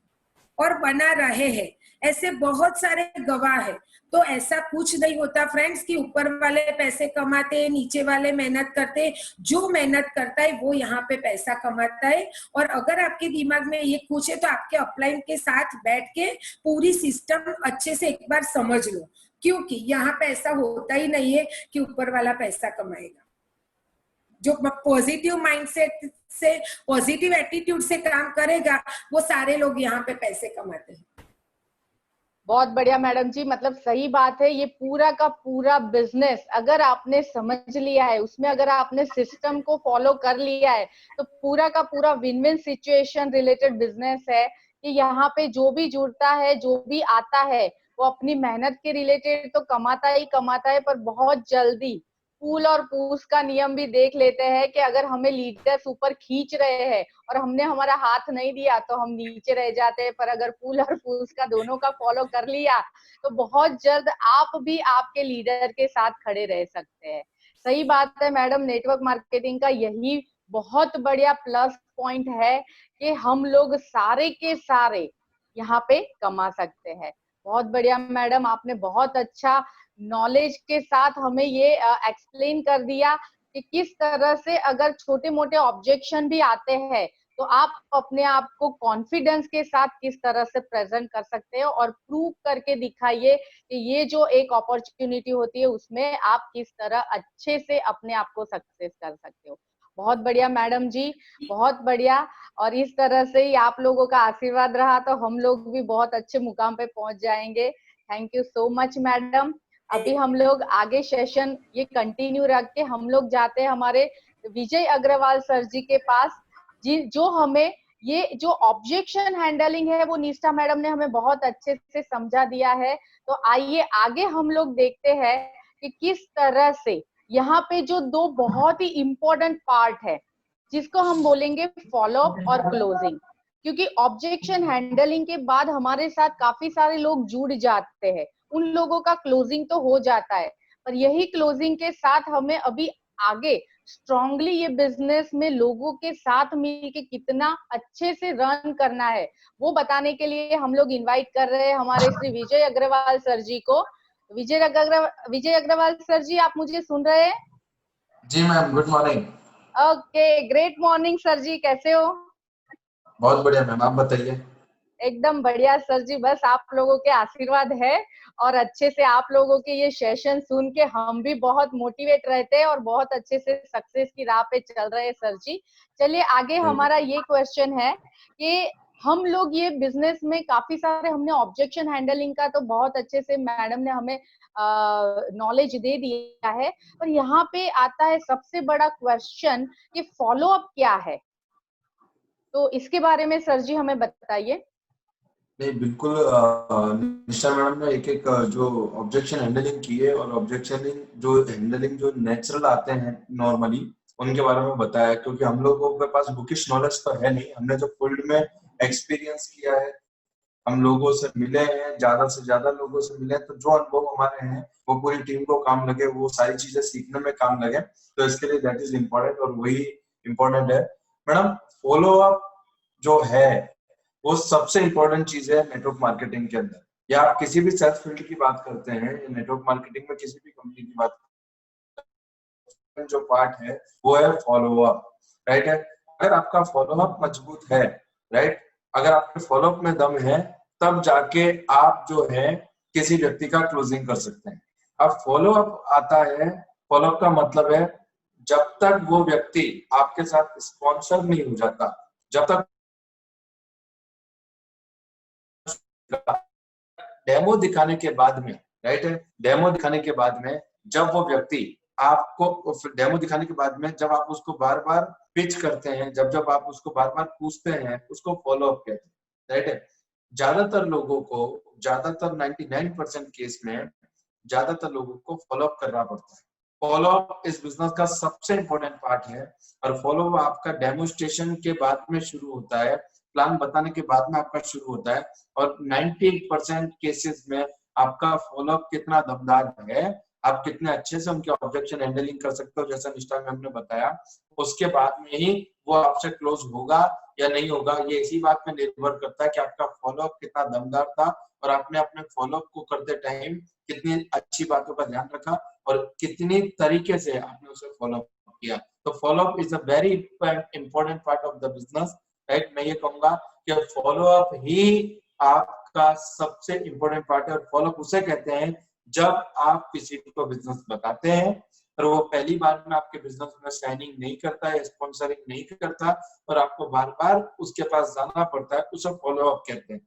और बना रहे हैं। ऐसे बहुत सारे गवाह है। तो ऐसा कुछ नहीं होता फ्रेंड्स कि ऊपर वाले पैसे कमाते हैं, नीचे वाले मेहनत करते हैं। जो मेहनत करता है वो यहाँ पे पैसा कमाता है। और अगर आपके दिमाग में ये कुछ है तो आपके अपलाइन के साथ बैठ के पूरी सिस्टम अच्छे से एक बार समझ लो, क्योंकि यहाँ पे ऐसा होता ही नहीं है कि ऊपर वाला पैसा कमाएगा। जो पॉजिटिव माइंडसेट से, पॉजिटिव एटीट्यूड से काम करेगा, वो सारे लोग यहाँ पे पैसे कमाते हैं।
बहुत बढ़िया मैडम जी, मतलब सही बात है। ये पूरा का पूरा बिजनेस अगर आपने समझ लिया है, उसमें अगर आपने सिस्टम को फॉलो कर लिया है, तो पूरा का पूरा win win situation related business है कि यहाँ पे जो भी जुड़ता है, जो भी आता है, वो अपनी मेहनत के रिलेटेड तो कमाता ही कमाता है, पर बहुत जल्दी पूल और पूस का नियम भी देख लेते हैं कि अगर हमें लीडर्स ऊपर खींच रहे हैं और हमने हमारा हाथ नहीं दिया तो हम नीचे रह जाते हैं। पर अगर पूल और पूस का दोनों का फॉलो कर लिया तो बहुत जल्द आप भी आपके लीडर के साथ खड़े रह सकते हैं। सही बात है मैडम, नेटवर्क मार्केटिंग का यही बहुत बढ़िया प्लस पॉइंट है कि हम लोग सारे के सारे यहाँ पे कमा सकते हैं। बहुत बढ़िया मैडम, आपने बहुत अच्छा नॉलेज के साथ हमें ये एक्सप्लेन कर दिया कि किस तरह से अगर छोटे मोटे ऑब्जेक्शन भी आते हैं तो आप अपने आप को कॉन्फिडेंस के साथ किस तरह से प्रेजेंट कर सकते हो और प्रूव करके दिखाइए कि ये जो एक अपॉर्चुनिटी होती है उसमें आप किस तरह अच्छे से अपने आप को सक्सेस कर सकते हो। बहुत बढ़िया मैडम जी, बहुत बढ़िया। और इस तरह से ही आप लोगों का आशीर्वाद रहा तो हम लोग भी बहुत अच्छे मुकाम पे पहुंच जाएंगे। Thank you so much madam. अभी हम लोग आगे सेशन ये कंटिन्यू रख के हम लोग जाते हैं हमारे विजय अग्रवाल सर जी के पास, जो हमें ये जो ऑब्जेक्शन हैंडलिंग है वो निष्ठा मैडम ने हमें बहुत अच्छे से समझा दिया है। तो आइए आगे हम लोग देखते हैं कि किस तरह से यहाँ पे जो दो बहुत ही इम्पोर्टेंट पार्ट है जिसको हम बोलेंगे फॉलो अप और क्लोजिंग, क्योंकि ऑब्जेक्शन हैंडलिंग के बाद हमारे साथ काफी सारे लोग जुड़ जाते हैं, उन लोगों का क्लोजिंग तो हो जाता है, पर यही क्लोजिंग के साथ हमें अभी आगे स्ट्रांगली ये बिजनेस में लोगों के साथ मिलके कितना अच्छे से रन करना है वो बताने के लिए हम लोग इनवाइट कर रहे हैं हमारे श्री विजय अग्रवाल सर जी को। विजय अग्रवाल सर जी, आप मुझे सुन रहे हैं?
जी ma'am, good morning.
Okay, great morning sir जी, कैसे हो?
बहुत बढ़िया मैम, आप बताइए।
एकदम बढ़िया सर जी, बस आप लोगों के आशीर्वाद है और अच्छे से आप लोगों के ये सेशन सुन के हम भी बहुत मोटिवेट रहते हैं और बहुत अच्छे से सक्सेस की राह पे चल रहे हैं सर जी। चलिए आगे हमारा ये क्वेश्चन है कि हम लोग ये बिजनेस में काफी सारे हमने ऑब्जेक्शन हैंडलिंग का तो बहुत अच्छे से मैडम ने हमें नॉलेज दे दिया है, पर यहाँ पे आता है सबसे बड़ा क्वेश्चन कि फॉलो अप क्या है, तो इसके बारे में सर जी हमें बताइए।
नहीं बिल्कुल, निशा मैडम ने एक एक जो ऑब्जेक्शन हैंडलिंग की है और ऑब्जेक्शन जो हैंडलिंग जो नेचुरल आते हैं नॉर्मली उनके बारे में बताया, क्योंकि हम लोगों के पास बुकिश नॉलेज तो है नहीं। हमने जो फील्ड में एक्सपीरियंस किया है, हम लोगों से मिले हैं, ज्यादा से ज्यादा लोगों से मिले हैं, तो जो अनुभव हमारे हैं वो पूरी टीम को काम लगे, वो सारी चीजें सीखने में काम लगे। तो इसके लिए दैट इज इम्पोर्टेंट और वही इम्पोर्टेंट है मैडम। फॉलो अप जो है वो सबसे इम्पोर्टेंट चीज है नेटवर्क मार्केटिंग के अंदर, या आप किसी भी सेल्स फील्ड की बात करते हैं, नेटवर्क मार्केटिंग में किसी भी कंपनी की बात, जो पार्ट है वो है फॉलो अप, राइट है। अगर आपका फॉलो अप मजबूत है, राइट, अगर आपके फॉलो अप में दम है, तब जाके आप जो है किसी व्यक्ति का क्लोजिंग कर सकते हैं। अब फॉलो अप आता है, फॉलो अप का मतलब है जब तक वो व्यक्ति आपके साथ स्पॉन्सर नहीं हो जाता, जब तक डेमो दिखाने के बाद में, राइट है, डेमो दिखाने के बाद में जब वो व्यक्ति आपको डेमो दिखाने के बाद में जब आप उसको बार बार पिच करते हैं, जब जब आप उसको बार बार पूछते हैं, उसको फॉलो अप कहते हैं, राइट है। ज्यादातर लोगों को, ज्यादातर 99% केस में ज्यादातर लोगों को फॉलो अप करना पड़ता है। फॉलो अप इस बिजनेस का सबसे इंपॉर्टेंट पार्ट है, और फॉलो अप आपका डेमोस्ट्रेशन के बाद में शुरू होता है, प्लान बताने के बाद में आपका शुरू होता है। और 98% केसेस में आपका फॉलो अप कितना दमदार है, आप कितने अच्छे से उनके ऑब्जेक्शन हैंडलिंग कर सकते हो, जैसा निष्ठा मैम ने बताया, उसके बाद में ही वो आपसे क्लोज होगा या नहीं होगा। ये इसी बात पे निर्भर करता है कि आपका फॉलो अप कितना दमदार था और आपने अपने फॉलो अप को करते टाइम कितनी अच्छी बातों का ध्यान रखा और कितनी तरीके से आपने उसे फॉलो अप किया। तो follow up is a very important part of the business, right. मैं ये कहूंगा कि फॉलो अप ही आपका सबसे इंपॉर्टेंट पार्ट है, और फॉलो अप उसे कहते हैं जब आप किसी को बिजनेस बताते हैं और वो पहली बार में आपके बिजनेस में साइनिंग नहीं करता है, स्पॉन्सरिंग नहीं करता और आपको बार बार उसके पास जाना पड़ता है, उसे फॉलो अप कहते हैं।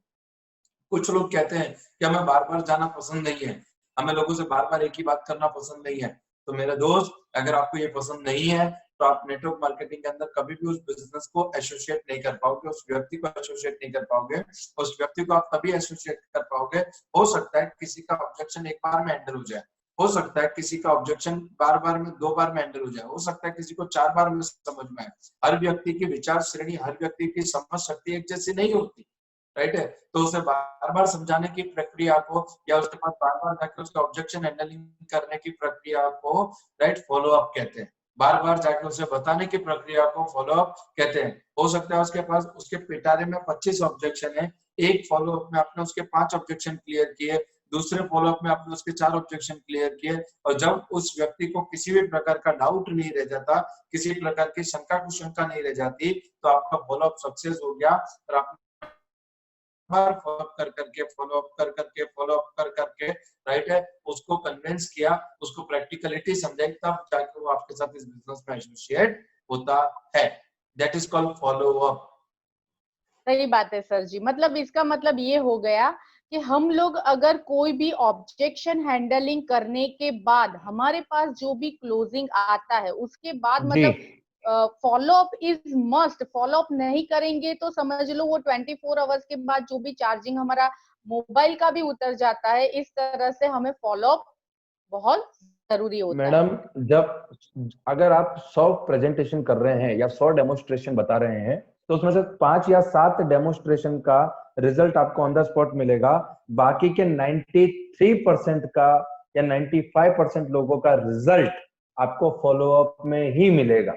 कुछ लोग कहते हैं कि हमें बार बार जाना पसंद नहीं है, हमें लोगों से बार बार एक ही बात करना पसंद नहीं है। तो मेरे दोस्त, अगर आपको ये पसंद नहीं है तो आप नेटवर्क मार्केटिंग के अंदर कभी भी उस बिजनेस को एसोसिएट नहीं कर पाओगे, उस व्यक्ति को एसोसिएट नहीं कर पाओगे। उस व्यक्ति को आप तभी एसोसिएट कर पाओगे, हो सकता है किसी का ऑब्जेक्शन एक बार में हैंडल हो जाए, हो सकता है किसी का ऑब्जेक्शन बार बार में 2 बार में हैंडल हो जाए, हो सकता है किसी को 4 बार में समझ में आए। हर व्यक्ति की विचार श्रेणी, हर व्यक्ति की समझ शक्ति एक जैसी नहीं होती, राइट है। तो उसे बार बार समझाने की प्रक्रिया को, या उसके पास बार बार जाकर उसका ऑब्जेक्शन हैंडलिंग करने की प्रक्रिया को, राइट, फॉलो अप कहते हैं। बार बार जाकर उसे बताने की प्रक्रिया को फॉलो अप कहते हैं। हो सकता है उसके पास, उसके पिटारे में 25 ऑब्जेक्शन है, एक फॉलो अप में आपने उसके 5 ऑब्जेक्शन क्लियर किए, दूसरे फॉलो अप में आपने उसके 4 ऑब्जेक्शन क्लियर किए, और जब उस व्यक्ति को किसी भी प्रकार का डाउट नहीं रह जाता, किसी प्रकार की शंका कुशंका नहीं रह जाती, तो आपका फॉलो अप सक्सेस हो गया। और आप फॉलो अप कर करके, फॉलो अप कर करके, फॉलो अप कर करके, राइट है, उसको कन्विंस किया, उसको प्रैक्टिकलिटी समझाई, तब जाके वो आपके साथ इस बिजनेस में एसोसिएट होता है। That is called follow up.
सही बात है सर जी, मतलब इसका मतलब ये हो गया कि हम लोग अगर कोई भी ऑब्जेक्शन हैंडलिंग करने के बाद हमारे पास जो भी क्लोजिंग आता है उसके बाद मतलब follow up is must. Follow up नहीं करेंगे तो समझ लो वो 24 आवर्स के बाद जो भी चार्जिंग हमारा मोबाइल का भी उतर जाता है। इस तरह से हमें फॉलो अप बहुत जरूरी होता है।
मैडम, जब अगर आप 100 प्रेजेंटेशन कर रहे हैं या 100 डेमोन्स्ट्रेशन बता रहे हैं, तो उसमें से 5 या 7 डेमोन्स्ट्रेशन का रिजल्ट आपको ऑन द स्पॉट मिलेगा, बाकी के 93% का या 95% लोगों का रिजल्ट आपको फॉलो अप में ही मिलेगा।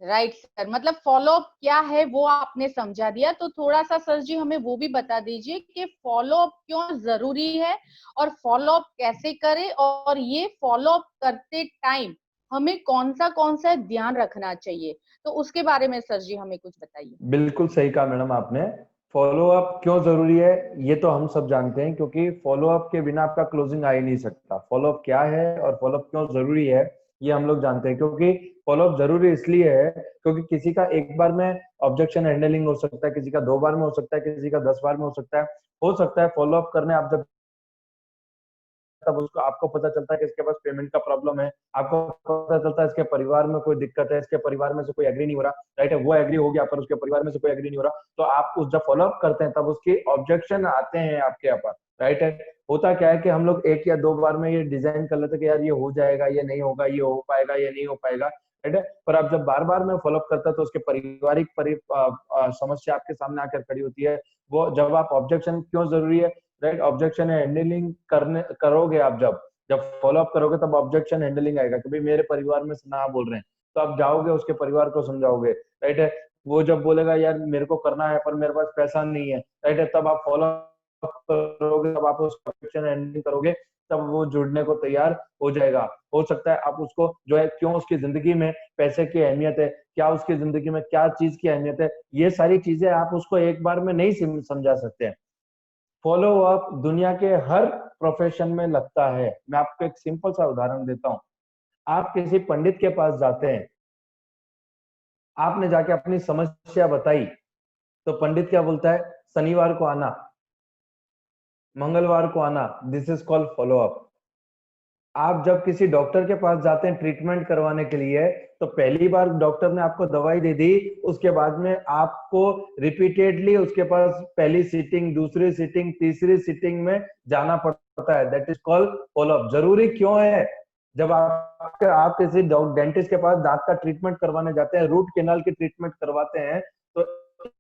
राइट सर, मतलब फॉलो अप क्या है वो आपने समझा दिया, तो थोड़ा सा सर जी हमें वो भी बता दीजिए कि फॉलो अप क्यों जरूरी है और फॉलो अप कैसे करें, और ये फॉलो अप करते टाइम हमें कौन सा ध्यान रखना चाहिए, तो उसके बारे में सर जी हमें कुछ बताइए।
बिल्कुल सही कहा मैडम आपने। फॉलो अप क्यों जरूरी है ये तो हम सब जानते हैं, क्योंकि फॉलो अप के बिना आपका क्लोजिंग आ ही नहीं सकता। फॉलो अप क्या है और फॉलो अप क्यों जरूरी है ये हम लोग जानते हैं, क्योंकि फॉलो अप जरूरी इसलिए है क्योंकि किसी का एक बार में ऑब्जेक्शन हैंडलिंग हो सकता है, किसी का 2 बार में हो सकता है, किसी का 10 बार में हो सकता है फॉलो अप करने आप जब तब उसको आपको पता चलता है कि इसके पास पेमेंट का प्रॉब्लम है, आपको पता चलता है इसके परिवार में कोई दिक्कत है, इसके परिवार में से कोई एग्री नहीं हो रहा, राइट है, वो एग्री हो गया पर उसके परिवार में से कोई एग्री नहीं हो रहा, तो आप उस जब फॉलो अप करते हैं तब उसकी ऑब्जेक्शन आते हैं आपके यहाँ पर, राइट है। होता क्या है कि हम लोग 1 या 2 बार में ये डिजाइन कर लेते हैं कि यार ये हो जाएगा, ये नहीं होगा, ये हो पाएगा, ये नहीं हो पाएगा, राइट है। पर आप जब बार बार में फॉलो अप करते हैं तो उसके पारिवारिक समस्या आपके सामने आकर खड़ी होती है। वो जब आप ऑब्जेक्शन क्यों जरूरी है, राइट, ऑब्जेक्शन हैंडलिंग करोगे आप, जब फॉलो अप करोगे तब ऑब्जेक्शन हैंडलिंग आएगा कि भाई मेरे परिवार में से ना बोल रहे हैं, तो आप जाओगे उसके परिवार को समझाओगे, राइट है। वो जब बोलेगा यार मेरे को करना है पर मेरे पास पैसा नहीं है, राइट है, तब आप फॉलो अप करोगे, तब आप उसका ऑब्जेक्शन हैंडलिंग करोगे, तब वो जुड़ने को तैयार हो जाएगा। हो सकता है आप उसको जो है क्यों उसकी जिंदगी में पैसे की अहमियत है, क्या उसकी जिंदगी में क्या चीज की अहमियत है, ये सारी चीजें आप उसको एक बार में नहीं समझा सकते हैं। फॉलो अप दुनिया के हर प्रोफेशन में लगता है। मैं आपको एक सिंपल सा उदाहरण देता हूं। आप किसी पंडित के पास जाते हैं, आपने जाके अपनी समस्या बताई, तो पंडित क्या बोलता है, शनिवार को आना, मंगलवार को आना, this is called follow up. आप जब किसी डॉक्टर के पास जाते हैं ट्रीटमेंट करवाने के लिए, तो पहली बार डॉक्टर ने आपको दवाई दे दी, उसके बाद में आपको रिपीटेडली उसके पास पहली सीटिंग, दूसरी सीटिंग, तीसरी सीटिंग में जाना पड़ता है, that is called follow up. जरूरी क्यों है, जब आप किसी डेंटिस्ट के पास दांत का ट्रीटमेंट करवाने जाते हैं, रूट कैनाल की ट्रीटमेंट करवाते हैं, तो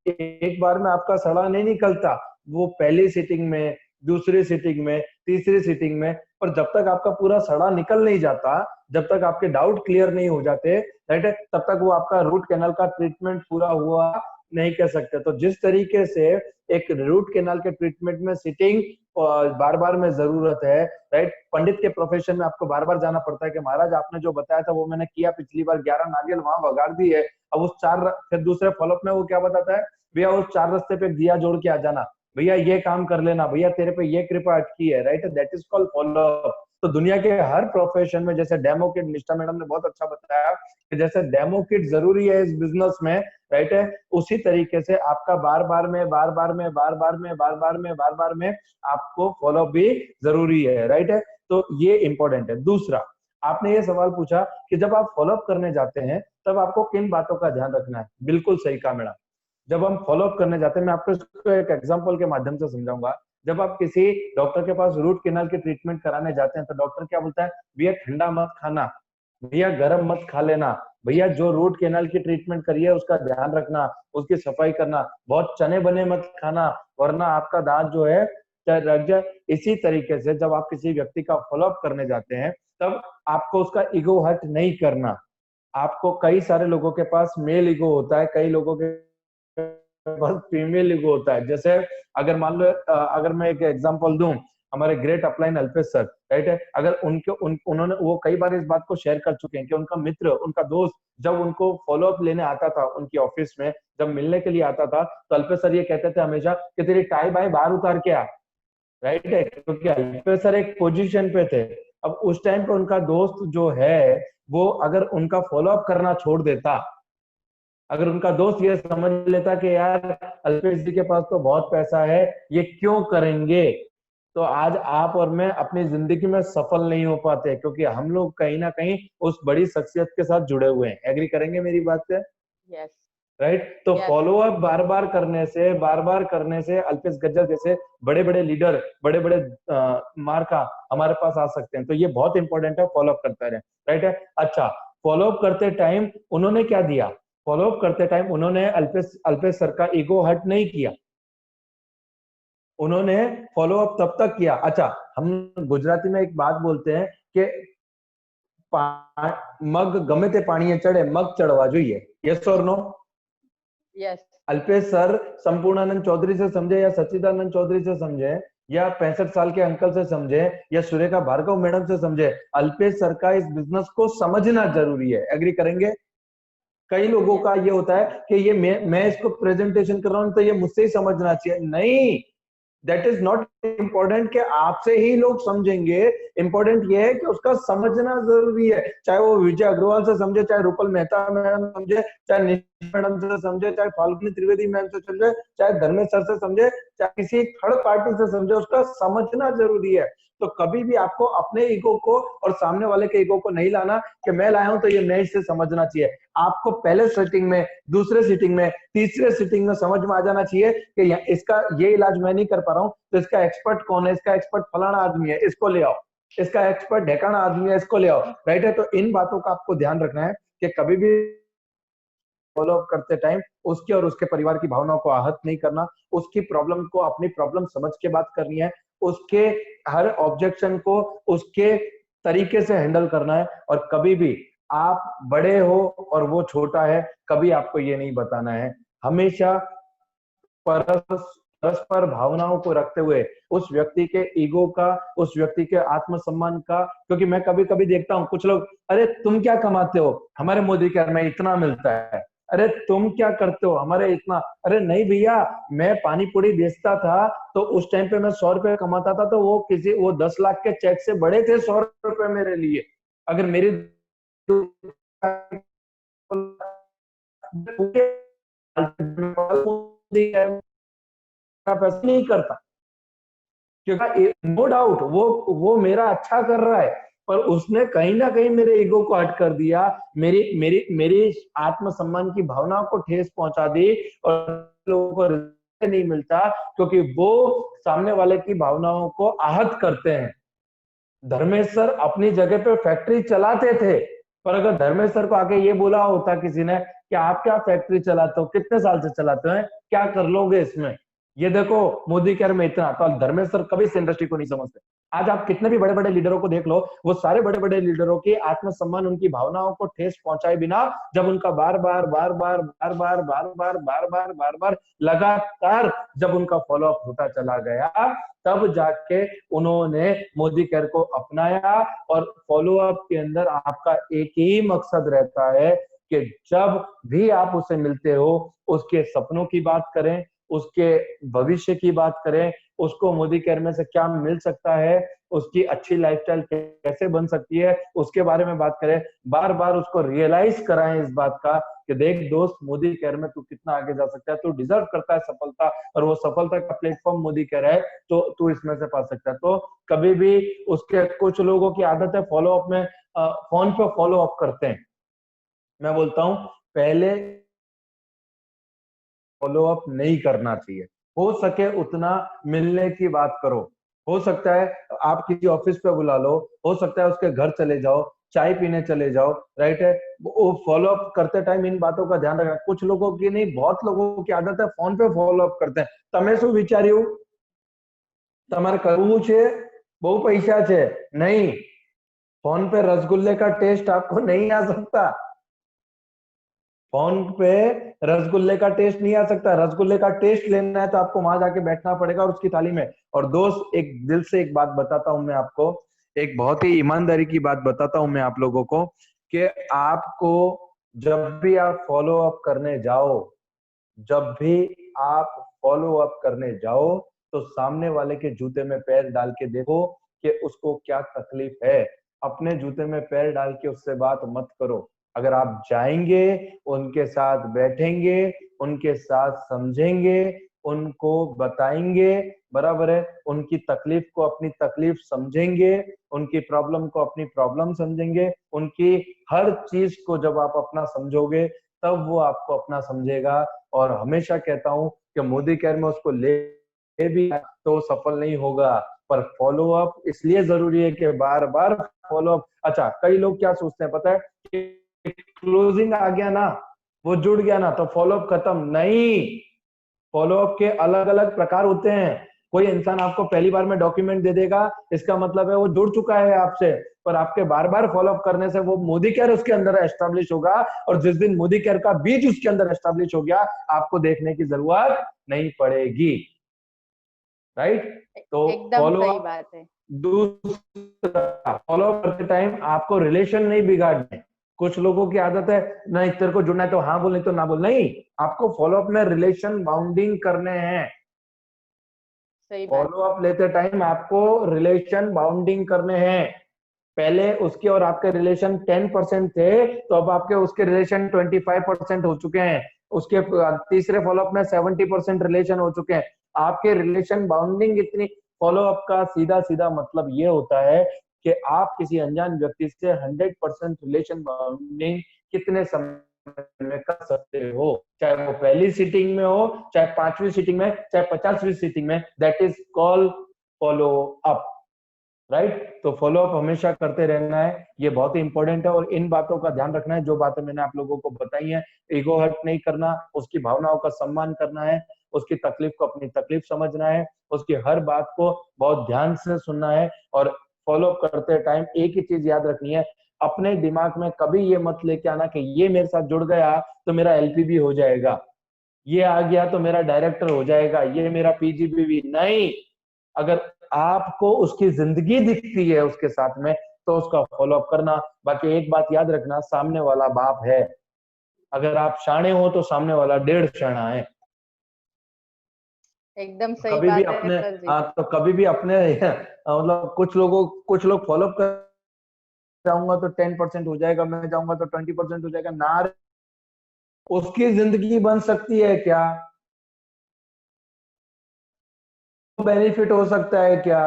एक बार में आपका सड़ा नहीं निकलता, वो पहली सीटिंग में, दूसरी सीटिंग में, तीसरी सीटिंग में, पर जब तक आपका पूरा सड़ा निकल नहीं जाता, जब तक आपके डाउट क्लियर नहीं हो जाते, राइट है, तब तक वो आपका रूट कैनाल का ट्रीटमेंट पूरा हुआ नहीं कह सकते। तो जिस तरीके से एक रूट कैनाल के ट्रीटमेंट में सिटिंग बार बार में जरूरत है, राइट, पंडित के प्रोफेशन में आपको बार बार जाना पड़ता है कि महाराज आपने जो बताया था वो मैंने किया पिछली बार, 11 नारियल वहां वगाड़ दी है, अब उस 4, फिर दूसरे फॉलोअप में वो क्या बताता है, भैया उस 4 रास्ते पे दिया जोड़ के आ जाना, भैया ये काम कर लेना, भैया तेरे पे ये कृपा अटकी है, right, that is called follow up. तो दुनिया के हर प्रोफेशन में, जैसे डेमो किट निष्ठा मैडम ने बहुत अच्छा बताया कि जैसे डेमो किट जरूरी है इस बिजनेस में, राइट है, उसी तरीके से आपका बार बार में आपको फॉलो अप भी जरूरी है, राइट है। तो ये इंपॉर्टेंट है। दूसरा, आपने ये सवाल पूछा कि जब आप फॉलो अप करने जाते हैं तब आपको किन बातों का ध्यान रखना है। बिल्कुल सही कहा मैडम। जब हम फॉलो अप करने जाते हैं, मैं आपको इसको एक एग्जांपल के माध्यम से समझाऊंगा। जब आप किसी डॉक्टर के पास रूट कैनाल की ट्रीटमेंट कराने जाते हैं तो डॉक्टर क्या बोलता है, भैया ठंडा मत खाना, भैया गर्म मत खा लेना, भैया जो रूट कैनाल की ट्रीटमेंट करिए उसका ध्यान रखना, उसकी सफाई करना, बहुत चने बने मत खाना वरना आपका दांत जो है रख जाए। इसी तरीके से जब आप किसी व्यक्ति का फॉलो अप करने जाते हैं तब आपको उसका ईगो हर्ट नहीं करना। आपको, कई सारे लोगों के पास मेल ईगो होता है, कई लोगों के पास फीमेल ईगो होता है। जैसे अगर मान लो, अगर मैं एक एग्जांपल दूं, हमारे great upline Alpesh sir, right है, अगर उन्होंने वो कई बार इस बात को शेयर कर चुके हैं कि उनका मित्र, उनका दोस्त जब उनको फॉलो अप लेने आता था उनकी ऑफिस में, जब मिलने के लिए आता था, तो अल्पेश सर ये कहते थे हमेशा कि तेरी टाई बाई बाहर उतार के आ, राइट है, क्योंकि अल्पेश सर एक पोजीशन पे थे। अब उस टाइम पे उनका दोस्त जो है वो अगर उनका फॉलो अप करना छोड़ देता, अगर उनका दोस्त ये समझ लेता कि यार अल्पेश जी के पास तो बहुत पैसा है, ये क्यों करेंगे, तो आज आप और मैं अपनी जिंदगी में सफल नहीं हो पाते, क्योंकि हम लोग कहीं ना कहीं उस बड़ी शख्सियत के साथ जुड़े हुए हैं। एग्री करेंगे मेरी बात से?
Yes,
right. तो फॉलो अप बार बार करने से अल्पेश गज्जर जैसे बड़े बड़े लीडर, बड़े बड़े मार्का हमारे पास आ सकते हैं। तो ये बहुत इंपॉर्टेंट है, फॉलो अप करते रहे, राइट है। अच्छा, फॉलो अप करते टाइम उन्होंने क्या दिया, फॉलो अप करते टाइम उन्होंने अल्पेश सर का ईगो हर्ट नहीं किया, उन्होंने फॉलो अप तब तक किया। अच्छा, हम गुजराती में एक बात बोलते हैं कि मग गमे ते पानी चढ़े, मग चढ़वा જોઈએ, यस और no?
Yes.
Alpesh sir Sampurnanand Chaudhary से समझे या सच्चिदानंद चौधरी से समझे, या 65 साल के अंकल से समझे या सुरेखा भार्गव मैडम से समझे, अल्पेश सर का इस बिजनेस को समझना जरूरी है। एग्री करेंगे? कई लोगों का ये होता है कि ये मैं इसको प्रेजेंटेशन कर रहा हूं तो ये मुझसे ही समझना चाहिए। नहीं, दैट इज नॉट इम्पोर्टेंट कि आपसे ही लोग समझेंगे। इंपॉर्टेंट ये है कि उसका समझना जरूरी है। चाहे वो विजय अग्रवाल से समझे, चाहे रूपल मेहता मैडम समझे, चाहे निशा मैडम से समझे, चाहे फाल्गुनी त्रिवेदी मैम से समझे, चाहे धर्मेश सर से समझे, चाहे किसी थर्ड पार्टी से समझे, उसका समझना जरूरी है। तो कभी भी आपको अपने ईगो को और सामने वाले के ईगो को नहीं लाना कि मैं लाया हूं तो ये मैं इससे समझना चाहिए। आपको पहले सीटिंग में, दूसरे सीटिंग में, तीसरे सीटिंग में समझ में आ जाना चाहिए कि इसका ये इलाज मैं नहीं कर पा रहा हूं तो इसका एक्सपर्ट कौन है, इसका एक्सपर्ट फलाना आदमी है, इसको ले आओ, इसका एक्सपर्ट ढेकाना आदमी है, इसको ले आओ। राइट है? तो इन बातों का आपको ध्यान रखना है कि कभी भी फॉलो अप करते टाइम उसके और उसके परिवार की भावनाओं को आहत नहीं करना, उसकी प्रॉब्लम को अपनी प्रॉब्लम समझ के बात करनी है, उसके हर ऑब्जेक्शन को उसके तरीके से हैंडल करना है। और कभी भी आप बड़े हो और वो छोटा है, कभी आपको ये नहीं बताना है। हमेशा परस्पर भावनाओं को रखते हुए उस व्यक्ति के ईगो का, उस व्यक्ति के आत्मसम्मान का, क्योंकि मैं कभी कभी देखता हूँ कुछ लोग, अरे तुम क्या कमाते हो, हमारे मोदी केयर में इतना मिलता है, अरे तुम क्या करते हो, हमारे इतना, अरे नहीं भैया, मैं पानी पूरी बेचता था तो उस टाइम पे मैं 100 रुपए कमाता था तो वो 10 लाख के चेक से बड़े थे 100 रुपए मेरे लिए। अगर मेरी पैसा नहीं करता, क्योंकि नो डाउट वो मेरा अच्छा कर रहा है, पर उसने कहीं ना कहीं मेरे ईगो को हट कर दिया, मेरी मेरी मेरी आत्मसम्मान की भावनाओं को ठेस पहुंचा दी। और लोगों को रिजल्ट नहीं मिलता क्योंकि वो सामने वाले की भावनाओं को आहत करते हैं। धर्मेश सर अपनी जगह पे फैक्ट्री चलाते थे, पर अगर धर्मेश सर को आके ये बोला होता किसी ने कि आप क्या फैक्ट्री चलाते हो, कितने साल से चलाते हो, क्या कर लोगे इसमें, ये देखो मोदी केयर में इतना, तो धर्मेश सर कभी इस इंडस्ट्री को नहीं समझते। आज आप कितने भी बड़े बड़े लीडरों को देख लो, वो सारे बड़े बड़े लीडरों की आत्मसम्मान, उनकी भावनाओं को ठेस पहुंचाए बिना, जब उनका बार बार लगातार जब उनका फॉलो अप होता चला गया, तब जाके उन्होंने मोदी केयर को अपनाया। और फॉलो अप के अंदर आपका एक ही मकसद रहता है कि जब भी आप उसे मिलते हो, उसके सपनों की बात करें, उसके भविष्य की बात करें, उसको मोदी केयर में से क्या मिल सकता है, उसकी अच्छी लाइफस्टाइल कैसे बन सकती है, उसके बारे में बात करें। बार बार उसको रियलाइज कराएं इस बात का कि देख दोस्त, मोदी केयर में तू कितना आगे जा सकता है, तू डिजर्व करता है सफलता, और वो सफलता का प्लेटफॉर्म मोदी केयर है, तो तू इसमें से पा सकता है। तो कभी भी उसके, कुछ लोगों की आदत है फॉलो अप में, फोन पे फॉलो अप करते हैं। मैं बोलता हूं पहले फॉलो अप नहीं करना चाहिए, हो सके उतना मिलने की बात करो। हो सकता है आप किसी ऑफिस पे बुला लो, हो सकता है उसके घर चले जाओ, चाय पीने चले जाओ, राइट है? वो फॉलो अप करते टाइम इन बातों का ध्यान रखना। कुछ लोगों की नहीं, बहुत लोगों की आदत है फोन पे फॉलो अप करते हैं। તમે શું વિચાર્યું, તમારે કરવું છે, બહુ પૈસા છે, नहीं, फोन पे रसगुल्ले का टेस्ट आपको नहीं आ सकता, फोन पे रसगुल्ले का टेस्ट नहीं आ सकता। रसगुल्ले का टेस्ट लेना है तो आपको वहां जाके बैठना पड़ेगा और उसकी थाली में। और दोस्त, एक दिल से एक बात बताता हूं मैं आपको, एक बहुत ही ईमानदारी की बात बताता हूं मैं आप लोगों को, कि आपको जब भी आप फॉलो अप करने जाओ, जब भी आप फॉलो अप करने जाओ, तो सामने वाले के जूते में पैर डाल के देखो कि उसको क्या तकलीफ है। अपने जूते में पैर डाल के उससे बात मत करो। अगर आप जाएंगे, उनके साथ बैठेंगे, उनके साथ समझेंगे, उनको बताएंगे, बराबर है, उनकी तकलीफ को अपनी तकलीफ समझेंगे, उनकी प्रॉब्लम को अपनी प्रॉब्लम समझेंगे, उनकी हर चीज को जब आप अपना समझोगे, तब वो आपको अपना समझेगा। और हमेशा कहता हूं कि मोदी केयर में उसको ले भी तो वो सफल नहीं होगा, पर फॉलो अप इसलिए जरूरी है कि बार बार फॉलो अप। अच्छा, कई लोग क्या सोचते हैं पता है, कि क्लोजिंग आ गया ना, वो जुड़ गया ना, तो फॉलो अप खत्म। नहीं, फॉलो अप के अलग अलग प्रकार होते हैं। कोई इंसान आपको पहली बार में डॉक्यूमेंट दे देगा, इसका मतलब है वो जुड़ चुका है आपसे, पर आपके बार बार फॉलो अप करने से वो मोदी केयर उसके अंदर एस्टेब्लिश होगा। और जिस दिन मोदी केयर का बीज उसके अंदर एस्टेब्लिश हो गया, आपको देखने की जरूरत नहीं पड़ेगी। राइट? तो
एकदम
फॉलो
सही
अप,
बात है।
दूसरा फॉलो अप करते टाइम आपको रिलेशन नहीं बिगाड़ने। कुछ लोगों की आदत है, नहीं तेरे को जुड़ना है तो हाँ बोल, नहीं तो ना बोल। नहीं, आपको फॉलो अप में रिलेशन बाउंडिंग करने हैं।
सही बात
फॉलो अप लेते टाइम आपको रिलेशन बाउंडिंग करने हैं। पहले उसके और आपके रिलेशन 10% थे, तो अब आपके उसके रिलेशन 25% हो चुके हैं। उसके तीसरे फॉलोअप में 70% रिलेशन हो चुके हैं। आपके रिलेशन बाउंडिंग इतनी, फॉलो अप का सीधा सीधा मतलब ये होता है कि आप किसी अनजान व्यक्ति से 100% रिलेशन बाउंडिंग कितने समय में कर सकते हो, चाहे वो पहली सीटिंग में हो, चाहे 5वीं सीटिंग में, चाहे 50वीं सीटिंग में। That is call follow up, right? तो फॉलो अप हमेशा करते रहना है, ये बहुत ही इंपॉर्टेंट है। और इन बातों का ध्यान रखना है, जो बातें मैंने आप लोगों को बताई हैं। ईगो हर्ट नहीं करना, उसकी भावनाओं का सम्मान करना है, उसकी तकलीफ को अपनी तकलीफ समझना है, उसकी हर बात को बहुत ध्यान से सुनना है। और फॉलो अप करते टाइम एक ही चीज याद रखनी है, अपने दिमाग में कभी ये मत लेके आना कि ये मेरे साथ जुड़ गया तो मेरा एलपीबी हो जाएगा, ये आ गया तो मेरा डायरेक्टर हो जाएगा, ये मेरा पीजीबीवी। नहीं, अगर आपको उसकी जिंदगी दिखती है उसके साथ में, तो उसका फॉलो अप करना। बाकी एक बात याद रखना, सामने वाला बाप है, अगर आप शाणे हो तो सामने वाला 1.5 शाणा है।
एकदम सही
कभी भी
बात है
अपने,
सर जी।
तो कभी भी अपने मतलब कुछ लोग फॉलो अप कर, जाऊंगा तो 10% हो जाएगा, मैं जाऊंगा तो 20% हो जाएगा ना। उसकी जिंदगी बन सकती है क्या? बेनिफिट हो सकता है क्या?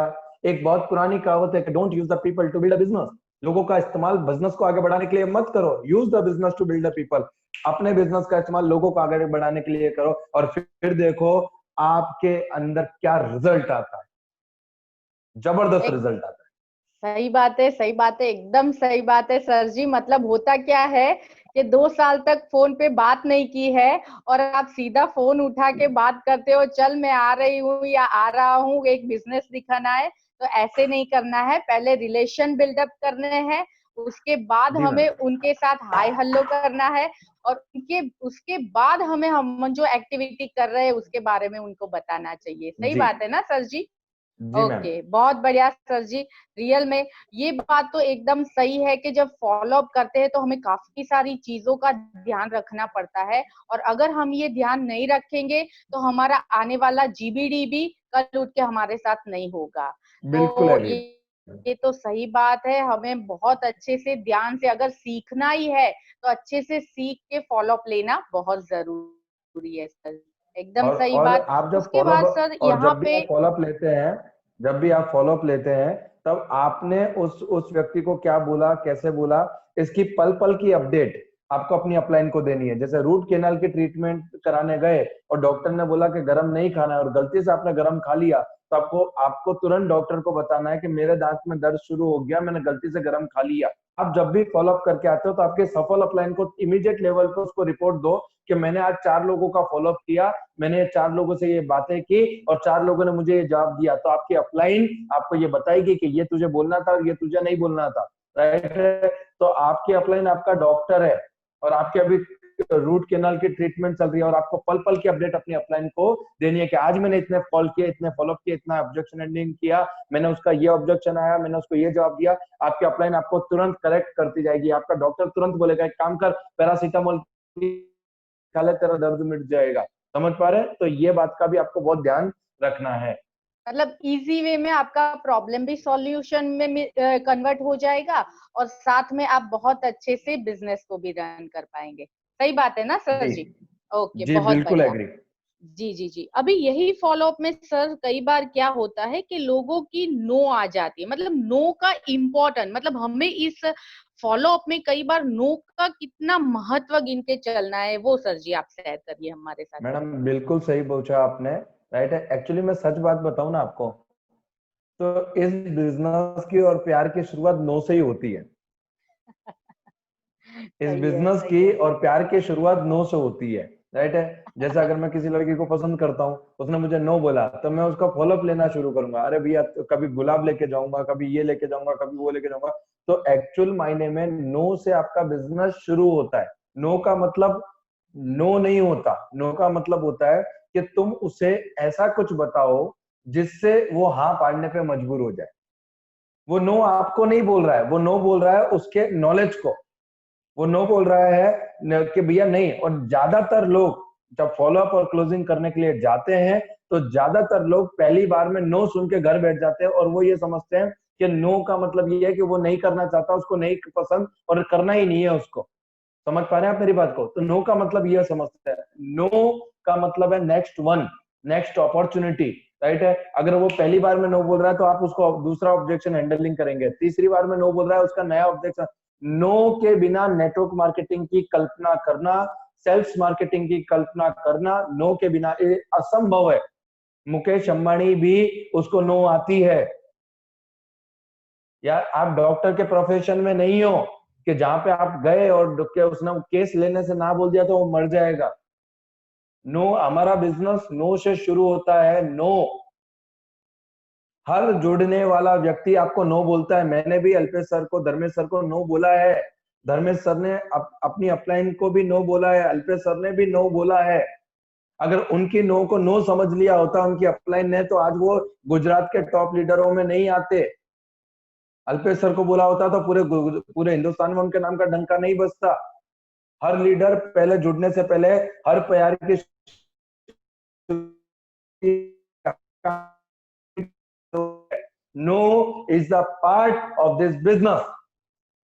एक बहुत पुरानी कहावत है कि don't use the people to build a business. लोगों का इस्तेमाल बिजनेस को आगे बढ़ाने के लिए मत करो, use the business to build the people. अपने बिजनेस का इस्तेमाल लोगों को आगे बढ़ाने के लिए करो, और फिर देखो आपके अंदर क्या रिजल्ट आता है, जबरदस्त
एक
रिजल्ट आता है।
सही बात है, सही बात है, एकदम सही बात है सर जी। मतलब होता क्या है कि 2 साल तक फोन पे बात नहीं की है और आप सीधा फोन उठा के बात करते हो, चल मैं आ रही हूँ या आ रहा हूँ, एक बिजनेस दिखाना है। तो ऐसे नहीं करना है, पहले रिलेशन बिल्डअप करने हैं, उसके बाद
जी
हमें
मैम,
उनके साथ हाय हेलो करना है, और उनके उसके बाद हम जो एक्टिविटी कर रहे हैं उसके बारे में उनको बताना चाहिए। सही
जी
बात है ना सर जी?
जी मैम।
ओके, बहुत बढ़िया सर जी। रियल में ये बात तो एकदम सही है कि जब फॉलो अप करते हैं तो हमें काफी सारी चीजों का ध्यान रखना पड़ता है, और अगर हम ये ध्यान नहीं रखेंगे तो हमारा आने वाला जीबीडी भी कल उठ के हमारे साथ नहीं होगा।
बिल्कुल
तो
एग्री।
ये तो सही बात है, हमें बहुत अच्छे से ध्यान से अगर सीखना ही है तो अच्छे से सीख के फॉलो अप लेना बहुत जरूरी है सर। एकदम सही
और
बात।
आप जब
उसके
फॉलो
बाद
अप,
सर
और
यहाँ
जब भी
पे
आप फॉलो अप लेते हैं, जब भी आप फॉलो अप लेते हैं, तब आपने उस व्यक्ति को क्या बोला, कैसे बोला, इसकी पल पल की अपडेट आपको अपनी अपलाइन को देनी है। जैसे रूट कैनाल की ट्रीटमेंट कराने गए और डॉक्टर ने बोला कि गरम नहीं खाना है, और गलती से आपने गरम खा लिया, तो आपको आपको तुरंत डॉक्टर को बताना है कि मेरे दांत में दर्द शुरू हो गया, मैंने गलती से गरम खा लिया। आप जब भी फॉलो अप करके आते हो तो आपके सफल अपलाइन को इमीडिएट लेवल पे उसको रिपोर्ट दो कि मैंने आज 4 लोगों का फॉलो अप किया, मैंने 4 लोगों से ये बातें की और 4 लोगों ने मुझे ये जवाब दिया। तो आपकी अपलाइन आपको ये बताएगी कि ये तुझे बोलना था और ये तुझे नहीं बोलना था, राइट? तो आपकी अपलाइन आपका डॉक्टर है, और आपके अभी रूट कैनाल की ट्रीटमेंट चल रही है, और आपको पल पल की अपडेट अपनी अपलाइन को देनी है कि आज मैंने इतने कॉल किए, इतने फॉलो अप किए, इतना ऑब्जेक्शन एंडिंग किया, मैंने उसका ये ऑब्जेक्शन आया, मैंने उसको ये जवाब दिया। आपकी अपलाइन आपको तुरंत करेक्ट करती जाएगी। आपका डॉक्टर तुरंत बोलेगा एक काम कर, पैरासीटामोल खा ले, तेरा दर्द मिट जाएगा। समझ पा रहे हैं? तो ये बात का भी आपको बहुत ध्यान रखना है।
मतलब इजी वे में आपका प्रॉब्लम भी सॉल्यूशन में कन्वर्ट हो जाएगा, और साथ में आप बहुत अच्छे से बिजनेस को भी रन कर पाएंगे। सही बात है ना सर
जी
जी? ओके,
जी,
बहुत
बिल्कुल
बढ़िया।
एग्री।
जी जी जी। अभी यही फॉलो अप में सर कई बार क्या होता है कि लोगों की नो आ जाती है, मतलब नो का इम्पोर्टेंट, मतलब हमें इस फॉलो अप में कई बार नो का कितना महत्व गिन के चलना है, वो सर जी आप शेयर करिए हमारे साथ।
मैडम बिल्कुल सही पूछा आपने, राइट है। एक्चुअली मैं सच बात बताऊं ना आपको, तो इस बिजनेस की और प्यार की शुरुआत नो से ही होती है। इस
सही है,
बिजनेस
सही
की
है।
और प्यार की शुरुआत नो से होती है, राइट है। जैसे अगर मैं किसी लड़की को पसंद करता हूँ, उसने मुझे नो बोला, तो मैं उसका फॉलोअप लेना शुरू करूंगा। अरे भैया, तो कभी गुलाब लेके जाऊंगा, कभी ये लेके जाऊंगा, कभी वो लेके जाऊंगा। तो एक्चुअल मायने में नो से आपका बिजनेस शुरू होता है। नो का मतलब नो नहीं होता, नो का मतलब होता है कि तुम उसे ऐसा कुछ बताओ जिससे वो हाँ पाड़ने पे मजबूर हो जाए। वो नो आपको नहीं बोल रहा है, वो नो बोल रहा है उसके नॉलेज को, वो नो बोल रहा है कि भैया नहीं। और ज्यादातर लोग जब फॉलो अप और क्लोजिंग करने के लिए जाते हैं तो ज्यादातर लोग पहली बार में नो सुन के घर बैठ जाते हैं और वो ये समझते हैं कि नो का मतलब ये है कि वो नहीं करना चाहता, उसको नहीं पसंद और करना ही नहीं है उसको। समझ पा रहे हैं आप मेरी बात को? तो नो का मतलब ये समझते हैं, नो का मतलब है next one, next opportunity, right है। अगर वो पहली बार में नो बोल रहा है तो आप उसको दूसरा ऑब्जेक्शन हैंडलिंग करेंगे, तीसरी बार में नो बोल रहा है उसका नया ऑब्जेक्शन। नो के बिना नेटवर्क मार्केटिंग की कल्पना करना, सेल्स मार्केटिंग की कल्पना करना नो के बिना ये असंभव है। मुकेश अंबानी भी उसको नो आती है। यार आप डॉक्टर के प्रोफेशन में नहीं हो कि जहां पे आप गए और उसने केस लेने से ना बोल दिया तो वो मर जाएगा। नो, हमारा बिजनेस नो से शुरू होता है। नो, हर जुड़ने वाला व्यक्ति आपको नो बोलता है। मैंने भी अल्पेश सर को, धर्मेश सर को नो बोला है। धर्मेश सर ने अपनी अपलाइन को भी नो बोला है, अल्पेश सर ने भी नो बोला है। अगर उनकी नो को नो समझ लिया होता उनकी अपलाइन ने तो आज वो गुजरात के टॉप लीडरों में नहीं आते। अल्पेश सर को बोला होता तो पूरे हिंदुस्तान में उनके नाम का डंका नहीं बजता। हर लीडर पहले जुड़ने से पहले हर प्यार की no is the part of this business.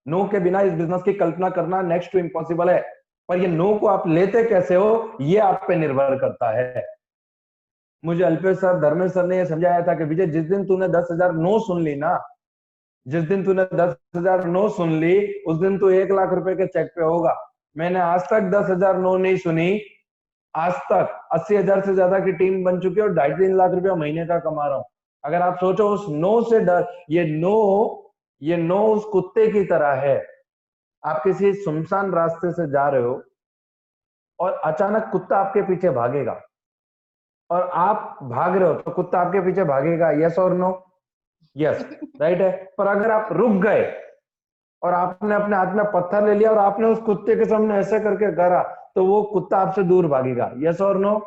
No के बिना इस बिजनेस की कल्पना करना नेक्स्ट टू इम्पॉसिबल है। पर ये नो को आप लेते कैसे हो ये आप पे निर्भर करता है। मुझे अल्पेश सर, धर्मेश सर ने ये समझाया था कि विजय जिस दिन तूने 10,000 नो सुन ली ना, जिस दिन तूने 10,000 नो सुन ली उस दिन तू 1 लाख रुपए के चेक पे होगा। मैंने आज तक 10,000 नो नहीं सुनी। आज तक 80,000 से ज्यादा की टीम बन चुकी है और 2.5-3 लाख रुपया महीने का कमा रहा हूं। अगर आप सोचो उस नो से डर, ये नो उस कुत्ते की तरह है। आप किसी सुनसान रास्ते से जा रहे हो और अचानक कुत्ता आपके पीछे भागेगा और आप भाग रहे हो तो कुत्ता आपके पीछे भागेगा, यस और नो? यस, राइट है। पर अगर आप रुक गए और आपने अपने हाथ में पत्थर ले लिया और आपने उस कुत्ते के सामने ऐसे करके करा तो वो कुत्ता आपसे दूर भागेगा, यस और नो?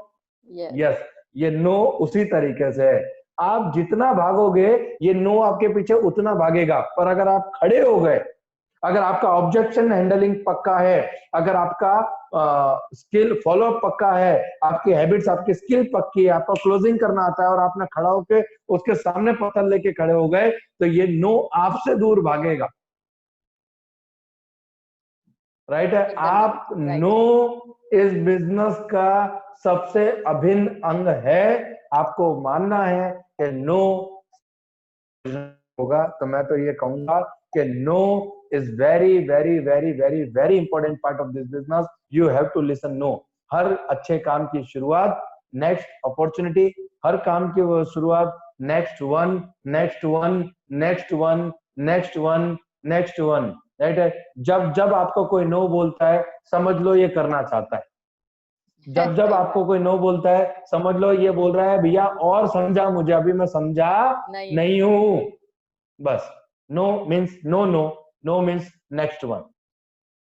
यस। ये नो उसी तरीके से है। आप जितना भागोगे ये नो आपके पीछे उतना भागेगा। पर अगर आप खड़े हो गए, अगर आपका ऑब्जेक्शन हैंडलिंग पक्का है, अगर आपका स्किल फॉलोअप पक्का है, आपकी हैबिट्स, आपकी स्किल पक्की है, आपको क्लोजिंग करना आता है और आपने खड़ा होके उसके सामने पत्थर लेके खड़े हो गए तो ये नो आपसे दूर भागेगा, राइट है। आप नो इस बिजनेस का सबसे अभिन्न अंग है। आपको मानना है कि नो होगा तो मैं तो ये कहूंगा कि no is very very very very very important part of this business. You have to listen no. हर अच्छे काम की शुरुआत नेक्स्ट अपॉर्चुनिटी, हर काम की शुरुआत next one, next one, next one, next one, next one, right है। जब जब आपको कोई नो बोलता है समझ लो ये करना चाहता है। जब जब आपको कोई नो बोलता है समझ लो ये बोल रहा है भैया और समझा मुझे, अभी मैं समझा नहीं हूं। बस no means no, no no means next one.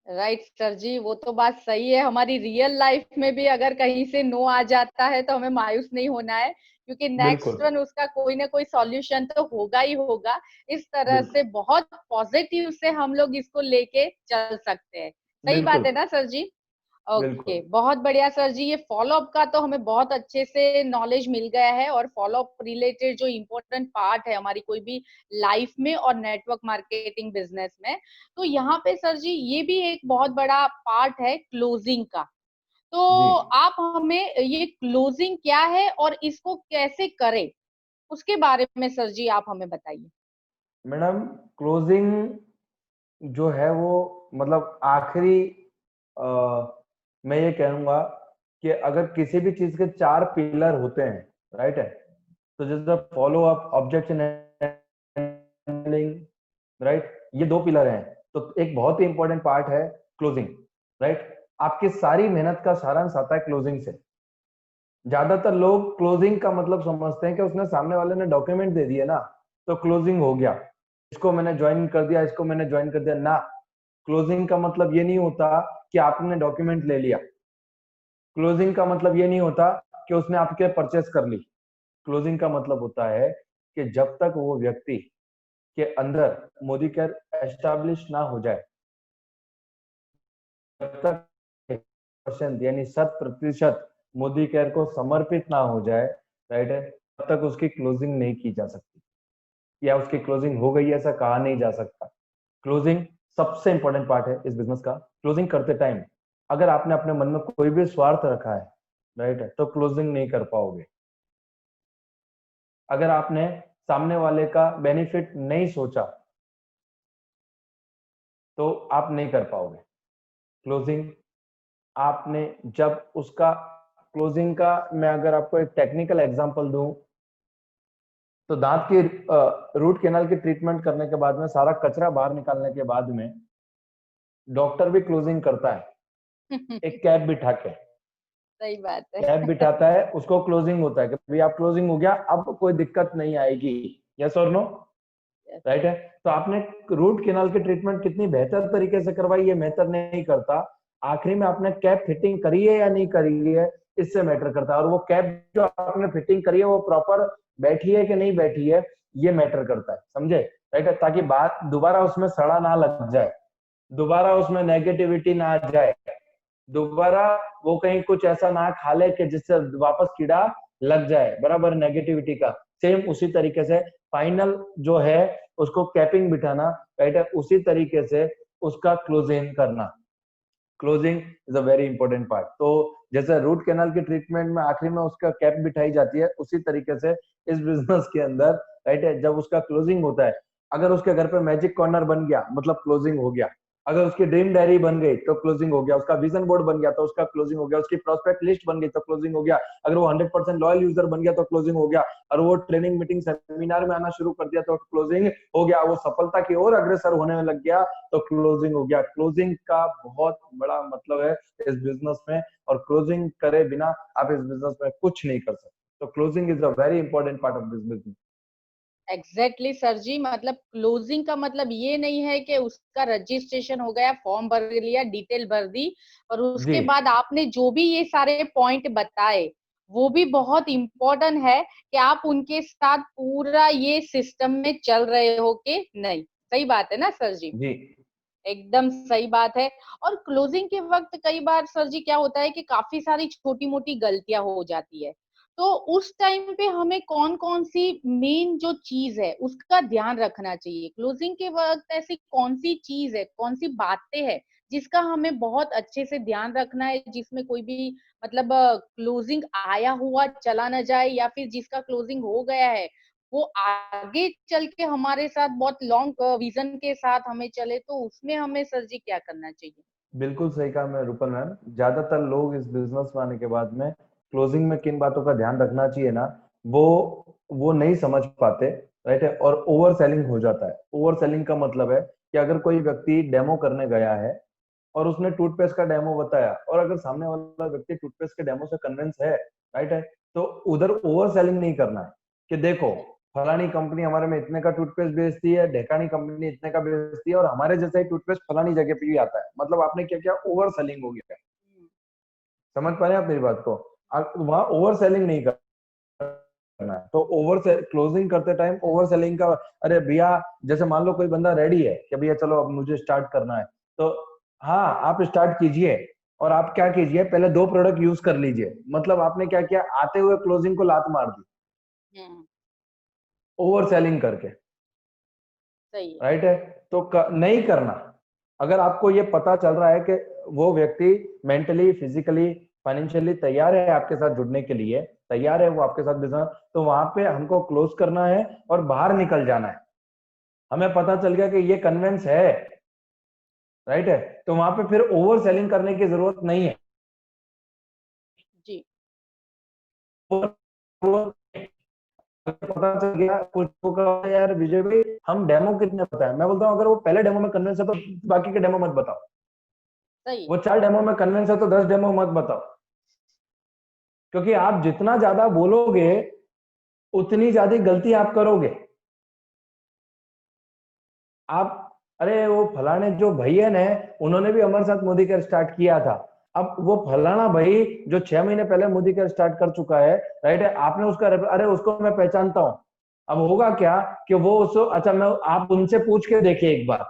Right sir जी, वो तो बात सही है। हमारी रियल लाइफ में भी अगर कहीं से नो आ जाता है तो हमें मायूस नहीं होना है, क्योंकि नेक्स्ट वन उसका कोई ना कोई सॉल्यूशन तो होगा ही होगा। इस तरह से बहुत पॉजिटिव से हम लोग इसको लेके चल सकते हैं। सही बात है ना सर जी? ओके, बहुत बढ़िया सर जी। ये फॉलोअप का तो हमें बहुत अच्छे से नॉलेज मिल गया है और फॉलोअप रिलेटेड जो इम्पोर्टेंट पार्ट है हमारी कोई भी लाइफ में और नेटवर्क मार्केटिंग बिजनेस में, तो यहाँ पे सर जी ये भी एक बहुत बड़ा पार्ट है क्लोजिंग का। तो आप हमें ये क्लोजिंग क्या है और इसको कैसे करें उसके बारे में सर जी आप हमें बताइए।
मैडम, क्लोजिंग जो है वो मतलब आखिरी मैं ये कहूंगा कि अगर किसी भी चीज के 4 पिलर होते हैं, राइट है, तो जैसे follow up, objection handling, right, ये 2 पिलर हैं। तो एक बहुत ही इंपॉर्टेंट पार्ट है क्लोजिंग, राइट। आपकी सारी मेहनत का सारांश आता है क्लोजिंग से। ज्यादातर लोग क्लोजिंग का मतलब समझते हैं कि उसने सामने वाले ने डॉक्यूमेंट दे दिए ना तो क्लोजिंग हो गया, इसको मैंने ज्वाइन कर दिया, इसको मैंने ज्वाइन कर दिया ना। क्लोजिंग का मतलब ये नहीं होता कि आपने डॉक्यूमेंट ले लिया। क्लोजिंग का मतलब ये नहीं होता कि उसने आपके परचेस कर ली। क्लोजिंग का मतलब होता है कि जब तक वो व्यक्ति के अंदर मोदी केयर एस्टैब्लिश ना हो जाए, जब तक % यानी 100% मोदी केयर को समर्पित ना हो जाए, राइट है, तब तक उसकी क्लोजिंग नहीं की जा सकती, या उसकी क्लोजिंग हो गई ऐसा कहा नहीं जा सकता। क्लोजिंग सबसे इंपॉर्टेंट पार्ट है इस बिजनेस का। क्लोजिंग करते टाइम अगर आपने अपने मन में कोई भी स्वार्थ रखा है, राइट है, तो क्लोजिंग नहीं कर पाओगे। अगर आपने सामने वाले का बेनिफिट नहीं सोचा तो आप नहीं कर पाओगे क्लोजिंग। आपने जब उसका क्लोजिंग का, मैं अगर आपको एक टेक्निकल एग्जांपल दूं तो दांत की रूट कैनाल की ट्रीटमेंट करने के बाद में सारा कचरा बाहर निकालने के बाद में डॉक्टर भी क्लोजिंग करता है, एक कैप बिठा के।
सही बात है।
कैप बिठाता है, उसको क्लोजिंग होता है कि भाई आप क्लोजिंग हो गया, अब कोई दिक्कत नहीं आएगी। यस और नो? राइट है। तो आपने रूट कैनाल की ट्रीटमेंट कितनी बेहतर तरीके से करवाई ये मैटर नहीं करता, आखिरी में आपने कैप फिटिंग करी है या नहीं करी है इससे मैटर करता है। और वो कैप जो आपने फिटिंग करी है वो प्रॉपर बैठी है कि नहीं बैठी है ये मैटर करता है, समझे? राइट है, ताकि बात दोबारा उसमें सड़ा ना लग जाए, दोबारा उसमें नेगेटिविटी ना आ जाए, दोबारा वो कहीं कुछ ऐसा ना खा ले कि जिससे वापस कीड़ा लग जाए, बराबर नेगेटिविटी का। सेम उसी तरीके से फाइनल जो है उसको कैपिंग बिठाना, राइट है, उसी तरीके से उसका क्लोजिंग करना। Closing is a very important part. तो जैसे रूट कैनाल की ट्रीटमेंट में आखिरी में उसका कैप बिठाई जाती है, उसी तरीके से इस बिजनेस के अंदर, राइट है, जब उसका क्लोजिंग होता है, अगर उसके घर पे मैजिक कॉर्नर बन गया मतलब क्लोजिंग हो गया, अगर उसकी ड्रीम डायरी बन गई तो क्लोजिंग हो गया, उसका विजन बोर्ड बन गया तो उसका क्लोजिंग हो गया, उसकी प्रोस्पेक्ट लिस्ट बन गई तो क्लोजिंग हो गया, अगर वो 100% लॉयल यूजर बन गया तो क्लोजिंग हो गया, और वो ट्रेनिंग मीटिंग सेमिनार में आना शुरू कर दिया तो क्लोजिंग हो गया, वो सफलता की ओर अग्रसर होने में लग गया तो क्लोजिंग हो गया। क्लोजिंग का बहुत बड़ा मतलब है इस बिजनेस में, और क्लोजिंग करे बिना आप इस बिजनेस में कुछ नहीं कर सकते। तो closing is a very important part of this business.
Exactly sir जी, मतलब क्लोजिंग का मतलब ये नहीं है कि उसका रजिस्ट्रेशन हो गया, फॉर्म भर लिया, डिटेल भर दी, और उसके
जी
बाद आपने जो भी ये सारे पॉइंट बताए वो भी बहुत इम्पोर्टेंट है कि आप उनके साथ पूरा ये सिस्टम में चल रहे हो कि नहीं। सही बात है ना सर जी?
जी
एकदम सही बात है। और क्लोजिंग के वक्त कई बार सर जी क्या होता है कि काफी सारी छोटी मोटी गलतियां हो जाती है, तो उस टाइम पे हमें कौन कौन सी मेन जो चीज है उसका ध्यान रखना चाहिए? क्लोजिंग के वक्त ऐसी कौन सी चीज है, कौन सी बातें हैं जिसका हमें बहुत अच्छे से ध्यान रखना है, जिसमें कोई भी मतलब क्लोजिंग आया हुआ चला ना जाए, या फिर जिसका क्लोजिंग हो गया है वो आगे चल के हमारे साथ बहुत लॉन्ग विजन के साथ हमें चले, तो उसमें हमें सर जी क्या करना चाहिए?
बिल्कुल सही कहा मैं रूपल मैम। ज्यादातर लोग इस बिजनेस में आने के बाद में क्लोजिंग में किन बातों का ध्यान रखना चाहिए ना, वो नहीं समझ पाते, राइट है, और ओवर सेलिंग हो जाता है। ओवर सेलिंग का मतलब है कि अगर कोई व्यक्ति डेमो करने गया है और उसने टूथपेस्ट का डेमो बताया, और अगर सामने वाला व्यक्ति टूथपेस्ट के डेमो से कन्विंस है, राइट है, तो उधर ओवर सेलिंग नहीं करना है कि देखो फलानी कंपनी हमारे में इतने का टूथपेस्ट बेचती है, ढेकानी कंपनी इतने का बेचती है, और हमारे जैसा ही टूथपेस्ट फलानी जगह पे भी आता है। मतलब आपने क्या किया, ओवर सेलिंग हो गया। समझ पा रहे हैं आप मेरी बात को? वहां ओवर सेलिंग नहीं करना है। तो ओवर से क्लोजिंग करते टाइम ओवर सेलिंग का, अरे भैया जैसे मान लो कोई बंदा रेडी है कि भैया चलो अब मुझे स्टार्ट करना है, तो हाँ आप स्टार्ट कीजिए, और आप क्या कीजिए, पहले 2 प्रोडक्ट यूज कर लीजिए। मतलब आपने क्या किया, आते हुए क्लोजिंग को लात मार दी ओवर सेलिंग करके,
सही है।
राइट है। तो नहीं करना। अगर आपको ये पता चल रहा है कि वो व्यक्ति मेंटली, फिजिकली, फाइनेंशियली तैयार है आपके साथ जुड़ने के लिए, तैयार है वो आपके साथ बिजनेस, तो वहां पे हमको क्लोज करना है और बाहर निकल जाना है। हमें पता चल गया कि ये कन्वेंस है, राइट है, तो वहां पे फिर ओवर सेलिंग करने की जरूरत नहीं है।
जी
पता चल गया कुछ को कहा, यार विजय भाई हम डेमो कितने बताए, मैं बोलता हूँ अगर वो पहले डेमो में कन्विंस है तो बाकी के डेमो मत बताओ।
सही।
वो 4 डेमो में कन्विंस है तो 10 डेमो मत बताओ, क्योंकि आप जितना ज्यादा बोलोगे उतनी ज्यादा गलती आप करोगे। आप, अरे वो फलाने जो भैया ने, उन्होंने भी हमारे साथ मोदी केयर स्टार्ट किया था, अब वो फलाना भाई जो 6 महीने पहले मोदी केयर स्टार्ट कर चुका है, राइट है, आपने उसका अरे उसको मैं पहचानता हूं। अब होगा क्या कि वो उसको, अच्छा मैं, आप उनसे पूछ के देखिए एक बार।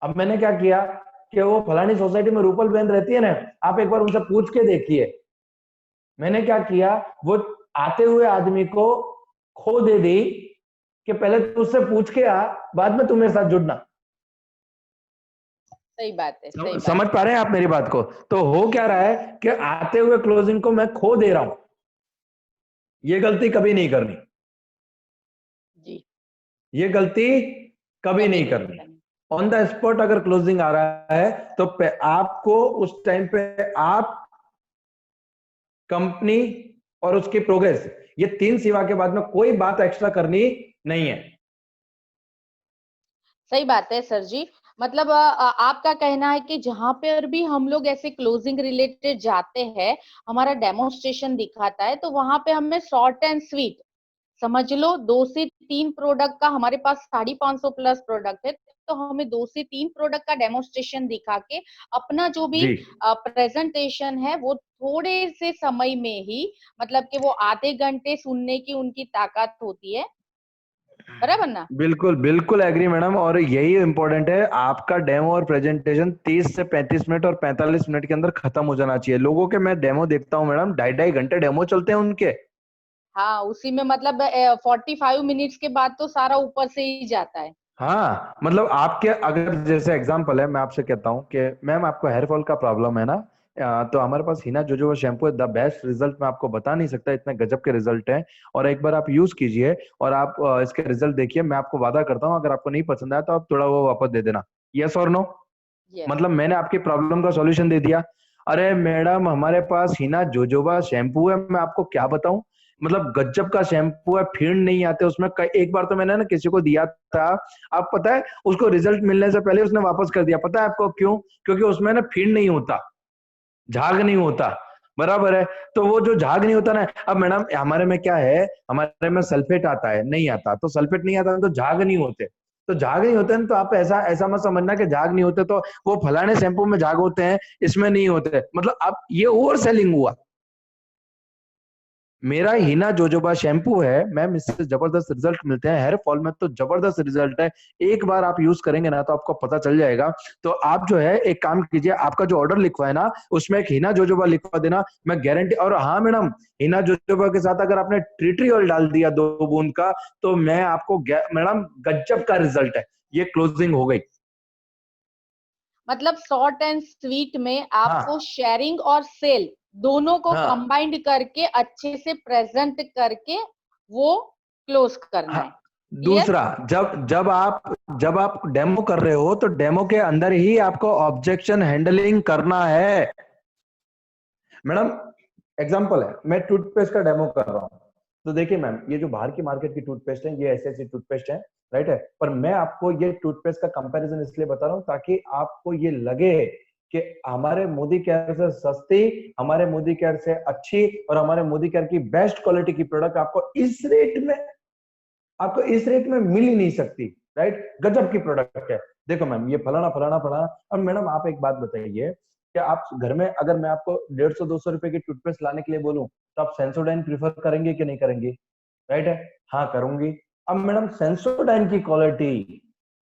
अब मैंने क्या किया कि वो फलानी सोसाइटी में रूपल बहन रहती है ना, आप एक बार उनसे पूछ के देखिए। मैंने क्या किया, वो आते हुए आदमी को खो दे दी कि पहले तू उससे पूछ के आ, बाद में तू मेरे साथ जुड़ना।
सही बात है, सही बात
समझ
है।
पा रहे हैं आप मेरी बात को? तो हो क्या रहा है कि आते हुए क्लोजिंग को मैं खो दे रहा हूं। ये गलती कभी नहीं करनी,
जी,
ये गलती कभी नहीं करनी। ऑन द स्पॉट अगर क्लोजिंग आ रहा है तो आपको उस टाइम पे आप, कंपनी और उसकी प्रोग्रेस, ये 3 सिवा के बाद में कोई बात एक्स्ट्रा करनी नहीं है।
सही बात है सर जी। मतलब आपका कहना है कि जहां पर भी हम लोग ऐसे क्लोजिंग रिलेटेड जाते हैं, हमारा डेमोन्स्ट्रेशन दिखाता है, तो वहां पे हमें शॉर्ट एंड स्वीट, समझ लो 2 से 3 प्रोडक्ट का, हमारे पास 550 प्लस प्रोडक्ट है, तो हमें 2 से 3 प्रोडक्ट का डेमोन्स्ट्रेशन दिखा के अपना जो भी
जी
प्रेजेंटेशन है वो थोड़े से समय में ही, मतलब कि वो आधे घंटे सुनने की उनकी ताकत होती है, बराबर ना?
बिल्कुल बिल्कुल एग्री मैडम, और यही इंपॉर्टेंट है। आपका डेमो और प्रेजेंटेशन 30 से 35 मिनट और 45 मिनट के अंदर खत्म हो जाना चाहिए। लोगों के मैं डेमो देखता हूँ मैडम, 2.5 घंटे डेमो चलते हैं उनके।
हाँ, उसी में मतलब 45 मिनट्स के बाद तो सारा ऊपर से ही जाता है।
हाँ मतलब आपके, अगर जैसे एग्जांपल है, मैं आपसे कहता हूँ कि मैम आपको हेयर फॉल का प्रॉब्लम है ना, तो हमारे पास हिना जोजोबा शैम्पू है, द बेस्ट रिजल्ट मैं आपको बता नहीं सकता, इतने गजब के रिजल्ट हैं। और एक बार आप यूज कीजिए और आप इसके रिजल्ट देखिए। मैं आपको वादा करता हूँ, अगर आपको नहीं पसंद आया तो आप थोड़ा वो वापस दे देना। यस और नो?
यस।
मतलब मैंने आपकी प्रॉब्लम का सॉल्यूशन दे दिया। अरे मैडम हमारे पास हिना जोजोबा शैम्पू है, मैं आपको क्या बताऊं, मतलब गजब का शैम्पू है, फिर नहीं आते उसमें। एक बार तो मैंने ना किसी को दिया था, आप पता है, उसको रिजल्ट मिलने से पहले उसने वापस कर दिया। पता है आपको क्यों? क्योंकि उसमें ना फिर नहीं होता, झाग नहीं होता, बराबर है। तो वो जो झाग नहीं होता ना, अब मैडम हमारे में क्या है, हमारे में सल्फेट आता है, नहीं आता, तो सल्फेट नहीं आता तो झाग नहीं होते। तो झाग नहीं होते हैं तो आप ऐसा ऐसा मत समझना कि झाग नहीं होते तो वो फलाने शैम्पू में झाग होते हैं, इसमें नहीं होते, मतलब आप ये ओवर सेलिंग हुआ। मेरा हिना जोजोबा शैम्पू है मैम, इससे जबरदस्त रिजल्ट मिलते हैं, हेयर फॉल में तो जबरदस्त रिजल्ट है। एक बार आप यूज करेंगे ना तो आपको पता चल जाएगा। तो आप जो है एक काम कीजिए, आपका जो ऑर्डर लिखवा है ना उसमें एक हिना जोजोबा लिखवा देना, मैं गारंटी। और हाँ मैडम, हिना जोजोबा के साथ अगर आपने टी ट्री ऑयल डाल दिया 2 बूंद का, तो मैं आपको मैडम गजब का रिजल्ट है। ये क्लोजिंग हो गई।
मतलब शॉर्ट एंड स्वीट में आपको
हाँ
शेयरिंग और सेल दोनों को
हाँ
कंबाइंड करके अच्छे से प्रेजेंट करके वो क्लोज करना
हाँ।
है। यस।
दूसरा, जब आप डेमो कर रहे हो तो डेमो के अंदर ही आपको ऑब्जेक्शन हैंडलिंग करना है। मैडम एग्जांपल है, मैं टूथपेस्ट का डेमो कर रहा हूँ, तो देखिए मैम, ये जो बाहर की मार्केट की टूथपेस्ट है, ये ऐसी ऐसी टूथपेस्ट है, राइट है, पर मैं आपको ये टूथपेस्ट का कंपैरिजन इसलिए बता रहा हूँ ताकि आपको ये लगे कि हमारे मोदी केयर से सस्ती, हमारे मोदी केयर से अच्छी और हमारे मोदी केयर की बेस्ट क्वालिटी की प्रोडक्ट आपको इस रेट में मिल ही नहीं सकती, राइट? गजब की प्रोडक्ट है। देखो मैम, ये फलाना फलाना फलाना। अब मैडम आप एक बात बताइए कि आप घर में, अगर मैं आपको 150-200 रुपए की टूथपेस्ट लाने के लिए बोलूं, तो आप सेंसोडाइन प्रीफर करेंगे कि नहीं करेंगे? राइट है, हाँ करूंगी। अब मैडम सेंसोडाइन की क्वालिटी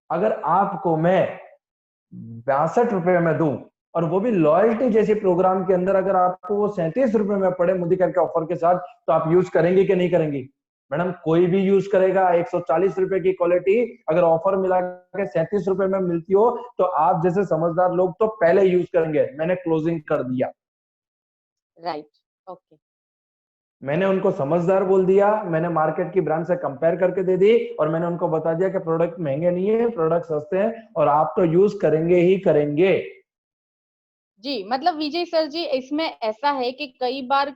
अगर आपको मैं 62 रुपए में दूं, और वो भी लॉयल्टी जैसे प्रोग्राम के अंदर, अगर आपको वो 37 रुपए में पड़े मोदी केयर के ऑफर के साथ, तो आप यूज करेंगे कि नहीं करेंगे? मैडम कोई भी यूज करेगा। 140 रुपए की क्वालिटी अगर ऑफर मिला के 37 रुपए में मिलती हो, तो आप जैसे समझदार लोग तो पहले यूज करेंगे। मैंने क्लोजिंग कर दिया,
राइट। ओके।
मैंने उनको समझदार बोल दिया, मैंने मार्केट की ब्रांड से कंपेयर करके दे दी, और मैंने उनको बता दिया कि प्रोडक्ट महंगे नहीं है, प्रोडक्ट सस्ते हैं, और आप तो यूज करेंगे ही करेंगे।
जी, मतलब विजय सर जी, इसमें ऐसा है कि कई बार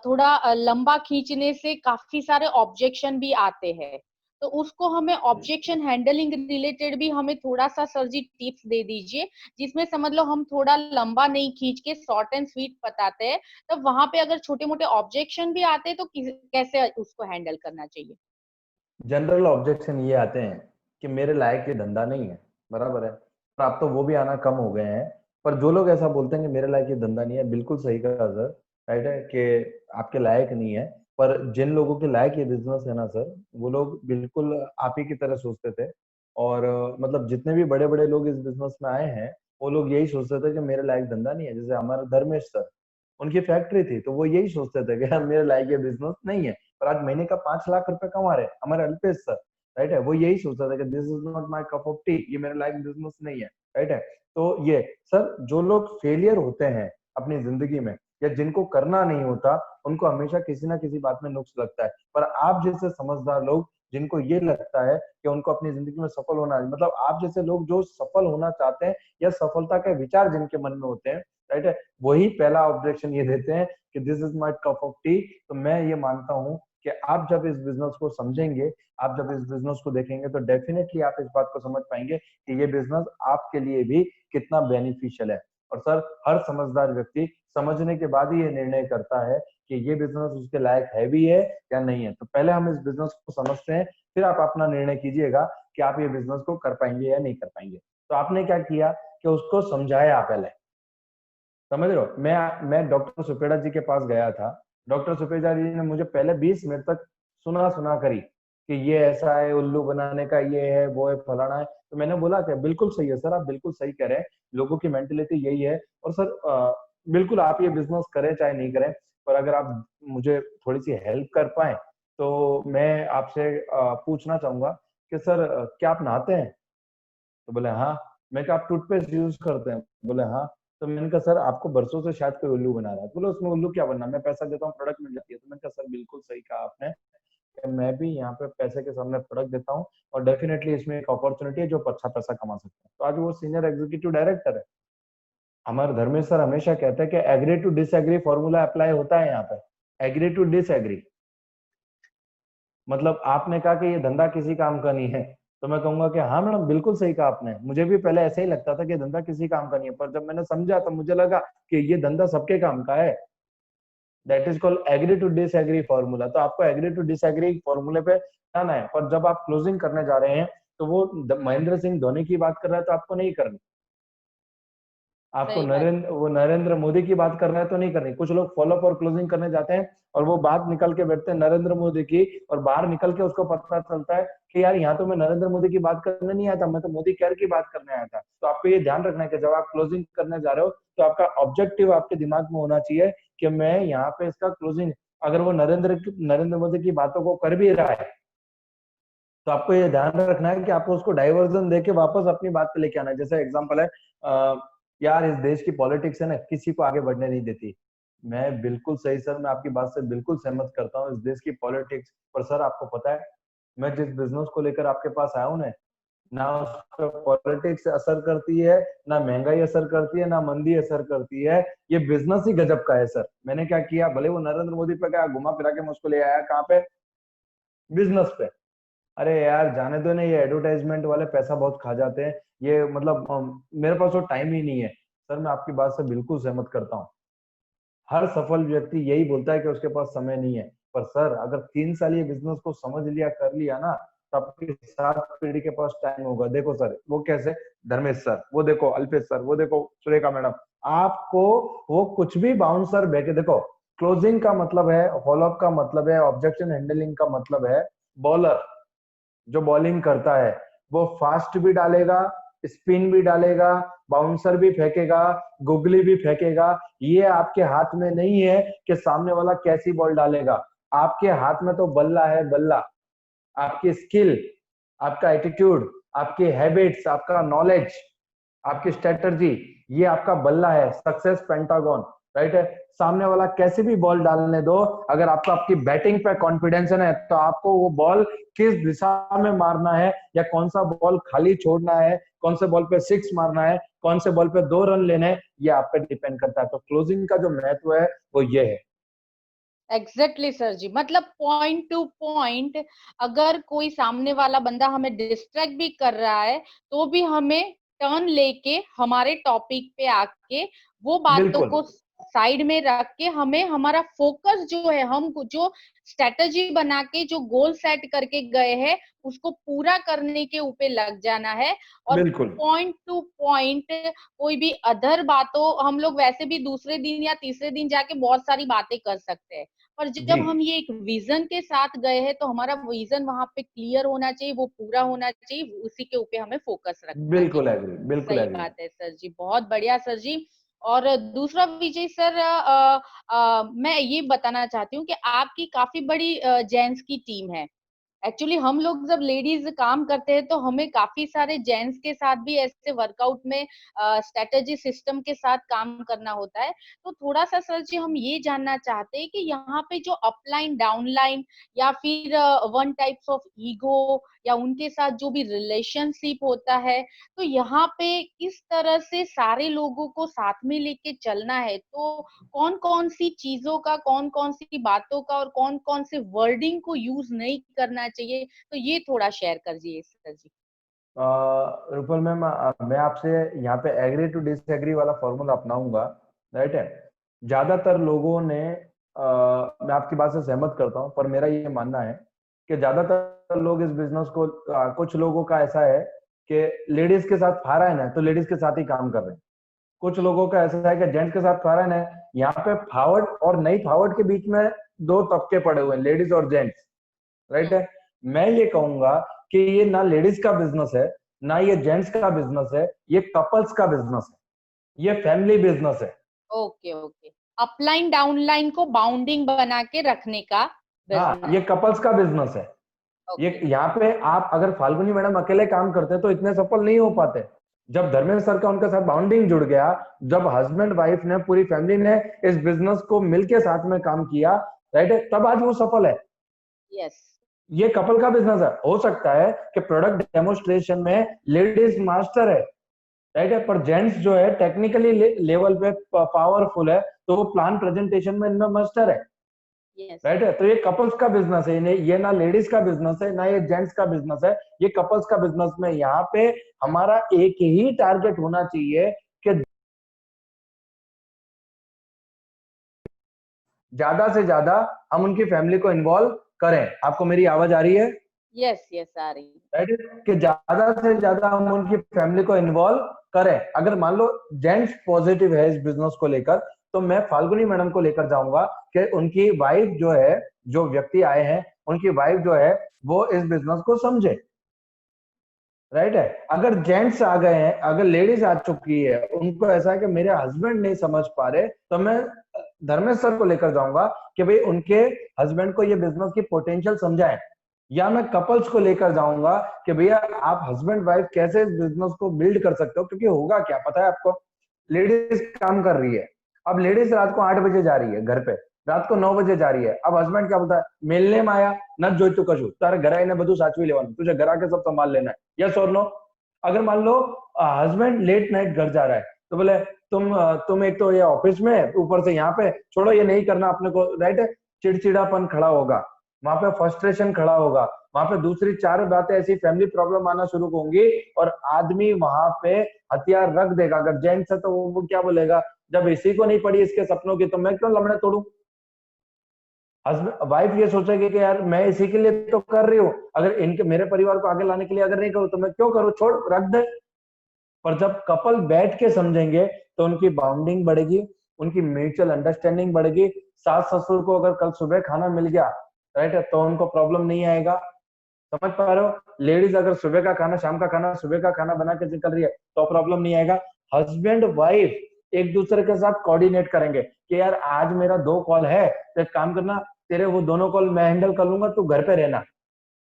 थोड़ा लंबा खींचने से काफी सारे ऑब्जेक्शन भी आते हैं, तो उसको हमें ऑब्जेक्शन हैंडलिंग रिलेटेड भी हमें थोड़ा सा सर जी टिप्स दे दीजिए, जिसमें समझ लो हम थोड़ा लंबा नहीं खींच के शॉर्ट एंड स्वीट बताते हैं, तो वहां पे अगर छोटे मोटे ऑब्जेक्शन भी आते हैं तो कैसे उसको हैंडल करना चाहिए?
जनरल ऑब्जेक्शन ये आते हैं कि मेरे लायक ये धंधा नहीं है, बराबर है, पर अब तो वो भी आना कम हो गए हैं। पर जो लोग ऐसा बोलते हैं कि मेरे लायक ये धंधा नहीं है, बिल्कुल सही कहा सर, राइट है कि आपके लायक नहीं है। पर जिन लोगों के लायक ये बिजनेस है ना सर, वो लोग बिल्कुल आप ही की तरह सोचते थे। और मतलब जितने भी बड़े बड़े लोग इस बिजनेस में आए हैं, वो लोग यही सोचते थे कि मेरे लायक धंधा नहीं है। जैसे हमारे धर्मेश सर, उनकी फैक्ट्री थी, तो वो यही सोचते थे कि यार मेरे लायक ये बिजनेस नहीं है, पर आज महीने का 5 लाख रुपए कमा रहे हैं। हमारे अल्पेश सर, राइट है, वो यही सोचता था कि this is not my cup of T, ये मेरे लायक बिजनेस नहीं है, राइट है। तो ये सर, जो लोग फेलियर होते हैं अपनी जिंदगी में या जिनको करना नहीं होता, उनको हमेशा किसी ना किसी बात में नुक्स लगता है। पर आप जैसे समझदार लोग, जिनको ये लगता है कि उनको अपनी जिंदगी में सफल होना है, मतलब आप जैसे लोग जो सफल होना चाहते हैं या सफलता के विचार जिनके मन में होते हैं, राइट है, वही पहला ऑब्जेक्शन ये देते हैं कि this is my cup of T. तो मैं ये मानता हूँ कि आप जब इस बिजनेस को समझेंगे, आप जब इस बिजनेस को देखेंगे, तो डेफिनेटली आप इस बात को समझ पाएंगे कि ये बिजनेस आपके लिए भी कितना बेनिफिशियल है। और सर, हर समझदार व्यक्ति समझने के बाद ही ये निर्णय करता है कि ये बिजनेस उसके लायक है भी है या नहीं है। तो पहले हम इस बिजनेस को समझते हैं, फिर आप अपना निर्णय कीजिएगा कि आप ये बिजनेस को कर पाएंगे या नहीं कर पाएंगे। तो आपने क्या किया कि उसको समझाया पहले, समझ रहे हो। मैं डॉक्टर सुपेड़ा जी के पास गया था। डॉक्टर सुपेड़ा जी ने मुझे पहले 20 मिनट तक सुना करी कि ये ऐसा है, उल्लू बनाने का ये है, वो है, फलाना है। तो मैंने बोला कि बिल्कुल सही है सर, आप बिल्कुल सही कह रहे हैं, लोगों की मेंटेलिटी यही है। और सर बिल्कुल आप ये बिजनेस करें चाहे नहीं करें, पर अगर आप मुझे थोड़ी सी हेल्प कर पाए तो मैं आपसे पूछना चाहूंगा कि सर क्या आप नहाते हैं? तो बोले हाँ। मैं कहा आप टूथपेस्ट यूज करते हैं? बोले हाँ। तो मैंने कहा सर आपको बरसों से शायद कोई उल्लू बना रहा है। बोले उसमें उल्लू क्या बनना, मैं पैसा देता हूँ, प्रोडक्ट मिल जाती है। तो मैंने कहा सर बिल्कुल सही कहा आपने, मैं भी यहाँ पे पैसे के सामने प्रोडक्ट देता हूँ, और डेफिनेटली इसमें एक अपॉर्चुनिटी है जो अच्छा पैसा कमा सकते हैं। तो आज वो सीनियर एग्जीक्यूटिव डायरेक्टर है। हमारे धर्मेश सर हमेशा कहते हैं कि agree to disagree formula apply होता है यहाँ पे। एग्री टू डिसएग्री मतलब आपने कहा कि ये धंधा किसी काम का नहीं है, तो मैं कहूंगा कि हाँ मैडम बिल्कुल सही कहा आपने, मुझे भी पहले ऐसे ही लगता था कि धंधा किसी काम का नहीं है, पर जब मैंने समझा तो मुझे लगा कि ये धंधा सबके काम का है। That is called agree to disagree formula. तो आपको एग्री टू डिसएग्री फॉर्मूले पे जाना है। पर जब आप क्लोजिंग करने जा रहे हैं तो वो महेंद्र सिंह धोनी की बात कर रहा है तो आपको नहीं करनी, आपको नरेंद्र मोदी की बात कर रहा है तो नहीं करनी। कुछ लोग फॉलोअप और क्लोजिंग करने जाते हैं और वो बात निकल के बैठते हैं नरेंद्र मोदी की, और बाहर निकल के उसको पता चलता है कि यार यहाँ तो मैं नरेंद्र मोदी की बात करने नहीं आया था, मैं तो मोदी केयर की बात करने आया था। तो आपको ये ध्यान रखना है कि जब आप क्लोजिंग करने जा रहे हो तो आपका ऑब्जेक्टिव आपके दिमाग में होना चाहिए कि मैं यहाँ पे इसका क्लोजिंग, अगर वो नरेंद्र मोदी की बातों को कर भी रहा है तो आपको ये ध्यान रखना है कि आपको उसको डाइवर्जन देके वापस अपनी बात पे लेके आना है। जैसे एग्जांपल है यार इस देश की पॉलिटिक्स है ना, किसी को आगे बढ़ने नहीं देती। मैं बिल्कुल सही सर, मैं आपकी बात से बिल्कुल सहमत करता हूँ, इस देश की पॉलिटिक्स। पर सर आपको पता है, मैं जिस बिजनेस को लेकर आपके पास आया हूँ ना उस पर पॉलिटिक्स असर करती है, ना महंगाई असर करती है, ना मंदी असर करती है। ये बिजनेस ही गजब का है सर। मैंने क्या किया, भले वो नरेंद्र मोदी पे क्या घुमा फिरा के मुझको ले आया, कहाँ पे, बिजनेस पे। अरे यार जाने दो ना, ये एडवर्टाइजमेंट वाले पैसा बहुत खा जाते हैं। ये मतलब मेरे पास वो टाइम ही नहीं है। सर मैं आपकी बात से बिल्कुल सहमत करता हूँ। हर सफल व्यक्ति यही बोलता है कि उसके पास समय नहीं है। पर सर अगर 3 साल ये बिजनेस को समझ लिया, कर लिया ना, तो आपकी 7 पीढ़ी के पास टाइम होगा। देखो सर वो कैसे, धर्मेश सर, वो देखो अल्पेश सर, वो देखो सुरेखा मैडम, आपको वो कुछ भी बाउंसर बैठे, देखो क्लोजिंग का मतलब है, फॉलोअप का मतलब है, ऑब्जेक्शन हैंडलिंग का मतलब है बॉलर जो बॉलिंग करता है वो फास्ट भी डालेगा, स्पिन भी डालेगा, बाउंसर भी फेंकेगा, गुगली भी फेंकेगा। ये आपके हाथ में नहीं है कि सामने वाला कैसी बॉल डालेगा। आपके हाथ में तो बल्ला है, बल्ला। आपकी स्किल, आपका एटीट्यूड, आपकी हैबिट्स, आपका नॉलेज, आपकी स्ट्रेटजी, ये आपका बल्ला है, सक्सेस पेंटागन, राइट है। सामने वाला कैसे भी बॉल डालने दो, अगर आपको आपकी बैटिंग पे कॉन्फिडेंस है तो आपको वो बॉल किस दिशा में मारना है, या कौन सा बॉल खाली छोड़ना है, कौन से बॉल पे 6 मारना है, कौन से बॉल पे 2 रन लेने हैं, ये आप पे डिपेंड करता है। तो क्लोजिंग का जो महत्व है वो ये है।
एग्जैक्टली सर जी, मतलब पॉइंट टू पॉइंट अगर कोई सामने वाला बंदा हमें डिस्ट्रैक्ट भी कर रहा है तो भी हमें टर्न लेके हमारे टॉपिक पे आके वो बातों को साइड में रख के हमें हमारा फोकस जो है, हम जो स्ट्रेटजी बना के जो गोल सेट करके गए हैं उसको पूरा करने के ऊपर लग जाना है। और
बिल्कुल
पॉइंट टू पॉइंट कोई भी अदर बातों, हम लोग वैसे भी दूसरे दिन या तीसरे दिन जाके बहुत सारी बातें कर सकते हैं, पर
जी,
जब हम ये एक विजन के साथ गए हैं तो हमारा विजन वहां पे क्लियर होना चाहिए, वो पूरा होना चाहिए, उसी के ऊपर हमें फोकस रखना है।
बिल्कुल एग्री, बिल्कुल
सही
एग्री।
बात है सर जी, बहुत बढ़िया सर जी। और दूसरा विजय सर, मैं ये बताना चाहती हूँ कि आपकी काफी बड़ी जेंट्स की टीम है। एक्चुअली हम लोग जब लेडीज काम करते हैं तो हमें काफी सारे जेंट्स के साथ भी ऐसे वर्कआउट में स्ट्रेटेजी सिस्टम के साथ काम करना होता है। तो थोड़ा सा सर जी हम ये जानना चाहते हैं कि यहाँ पे जो अपलाइन डाउनलाइन या फिर वन टाइप्स ऑफ ईगो या उनके साथ जो भी रिलेशनशिप होता है, तो यहाँ पे किस तरह से सारे लोगों को साथ में लेके चलना है, तो कौन कौन सी चीजों का, कौन कौन सी बातों का और कौन कौन से वर्डिंग को यूज नहीं करना चाहिए, तो ये थोड़ा शेयर कर सर जी।
रुपल मैम, मैं आपसे यहाँ पे एग्री टू डिसएग्री वाला फॉर्मूला अपनाऊंगा, राइट है। ज्यादातर लोगों ने मैं आपकी बात से सहमत करता हूँ, पर मेरा ये मानना है कि ज्यादातर लोग इस बिजनेस को कुछ लोगों का ऐसा है कि लेडीज के साथ फारा है ना, तो लेडीज के साथ ही काम कर रहे हैं। कुछ लोगों का ऐसा है कि जेंट्स के साथ फारा है, यहाँ पे फावर्ड और नई फावर्ड के बीच में दो तबके पड़े हुए हैं, लेडीज और जेंट्स, राइट है। मैं ये कहूंगा कि ये ना लेडीज का बिजनेस है, ना ये जेंट्स का बिजनेस है, ये कपल्स का बिजनेस है, ये फैमिली बिजनेस है।
ओके ओके, अपलाइन डाउनलाइन को बाउंडिंग बना के रखने का
हाँ,
बिजनेस।
ये कपल्स का बिजनेस है। ये
ओके
यहाँ पे आप अगर फाल्गुनी मैडम अकेले काम करते तो इतने सफल नहीं हो पाते। जब धर्मेंद्र सर का उनके साथ बाउंडिंग जुड़ गया, जब हस्बैंड वाइफ ने, पूरी फैमिली ने इस बिजनेस को मिलके साथ में काम किया, राइट है, तब आज वो सफल है।
यस
ये कपल का बिजनेस है। हो सकता है कि प्रोडक्ट डेमोस्ट्रेशन में लेडीज मास्टर है, राइट है, पर जेंट्स जो है टेक्निकली लेवल पे पावरफुल है, तो वो प्लान प्रेजेंटेशन में इनमें मास्टर है,
यस
राइट है। तो ये कपल्स का बिजनेस है, ये ना लेडीज का बिजनेस है, ना ये जेंट्स का बिजनेस है, ये कपल्स का बिजनेस में यहाँ पे हमारा एक ही टारगेट होना चाहिए कि ज्यादा से ज्यादा हम उनकी फैमिली को इन्वॉल्व करें। आपको मेरी आवाज आ रही है?
यस यस आ रही है।
राइट, कि ज्यादा से ज्यादा हम उनकी फैमिली को इन्वॉल्व करें। अगर मान लो जेंट्स पॉजिटिव है इस बिजनेस को लेकर, तो मैं फाल्गुनी मैडम को लेकर जाऊंगा कि उनकी वाइफ जो है, जो व्यक्ति आए हैं, उनकी वाइफ जो है वो इस बिजनेस को समझे, राइट है। अगर जेंट्स आ गए हैं, अगर लेडीज आ चुकी है, उनको ऐसा है कि मेरे हस्बैंड नहीं समझ पा रहे, तो मैं धर्मेंद्र सर को लेकर जाऊंगा कि भाई उनके हस्बैंड को ये बिजनेस की पोटेंशियल समझाएं। या मैं कपल्स को लेकर जाऊंगा कि भैया आप हस्बैंड वाइफ कैसे इस बिजनेस को बिल्ड कर सकते हो, क्योंकि होगा क्या पता है आपको, लेडीज काम कर रही है, अब लेडीज रात को 8 बजे जा रही है घर पे, रात को 9 बजे जा रही है, अब हस्बैंड क्या बोलता है, मिलने में आया न जो तू कशु तारे घर आईने બધું સાચવી લેવાનું, तुझे घर आके सब संभाल लेना है, यस और नो। अगर मान लो हस्बैंड लेट नाइट घर जा रहा है, तो बोले तुम एक तो ये ऑफिस में, ऊपर से यहाँ पे, छोड़ो ये नहीं करना अपने को, राइट है। चिड़चिड़ापन खड़ा होगा वहां पे, फ्रस्ट्रेशन खड़ा होगा वहां पे, दूसरी 4 बातें ऐसी फैमिली प्रॉब्लम आना शुरू होंगी, और आदमी वहां पे हथियार रख देगा। अगर जेंट्स है तो वो क्या बोलेगा, जब इसी को नहीं पड़ी इसके सपनों की, तो मैं क्यों लमड़े तोड़ू। हस्बैंड वाइफ ये सोचेगी कि यार मैं इसी के लिए तो कर रही हूँ, अगर इनके मेरे परिवार को आगे लाने के लिए अगर नहीं करूँ तो मैं क्यों करूँ, छोड़ रख दे। पर जब कपल बैठ के समझेंगे तो उनकी बाउंडिंग बढ़ेगी, उनकी म्यूचुअल अंडरस्टैंडिंग बढ़ेगी। सास ससुर को अगर कल सुबह खाना मिल गया, राइट है, तो उनको प्रॉब्लम नहीं आएगा। समझ पा रहे हो, लेडीज अगर सुबह का खाना, शाम का खाना, सुबह का खाना बना के निकल रही है तो प्रॉब्लम नहीं आएगा। हस्बैंड वाइफ एक दूसरे के साथ कोऑर्डिनेट करेंगे कि यार आज मेरा 2 कॉल है, तो एक काम करना, तेरे वो दोनों कॉल मैं हैंडल कर लूंगा, तू घर पे रहना,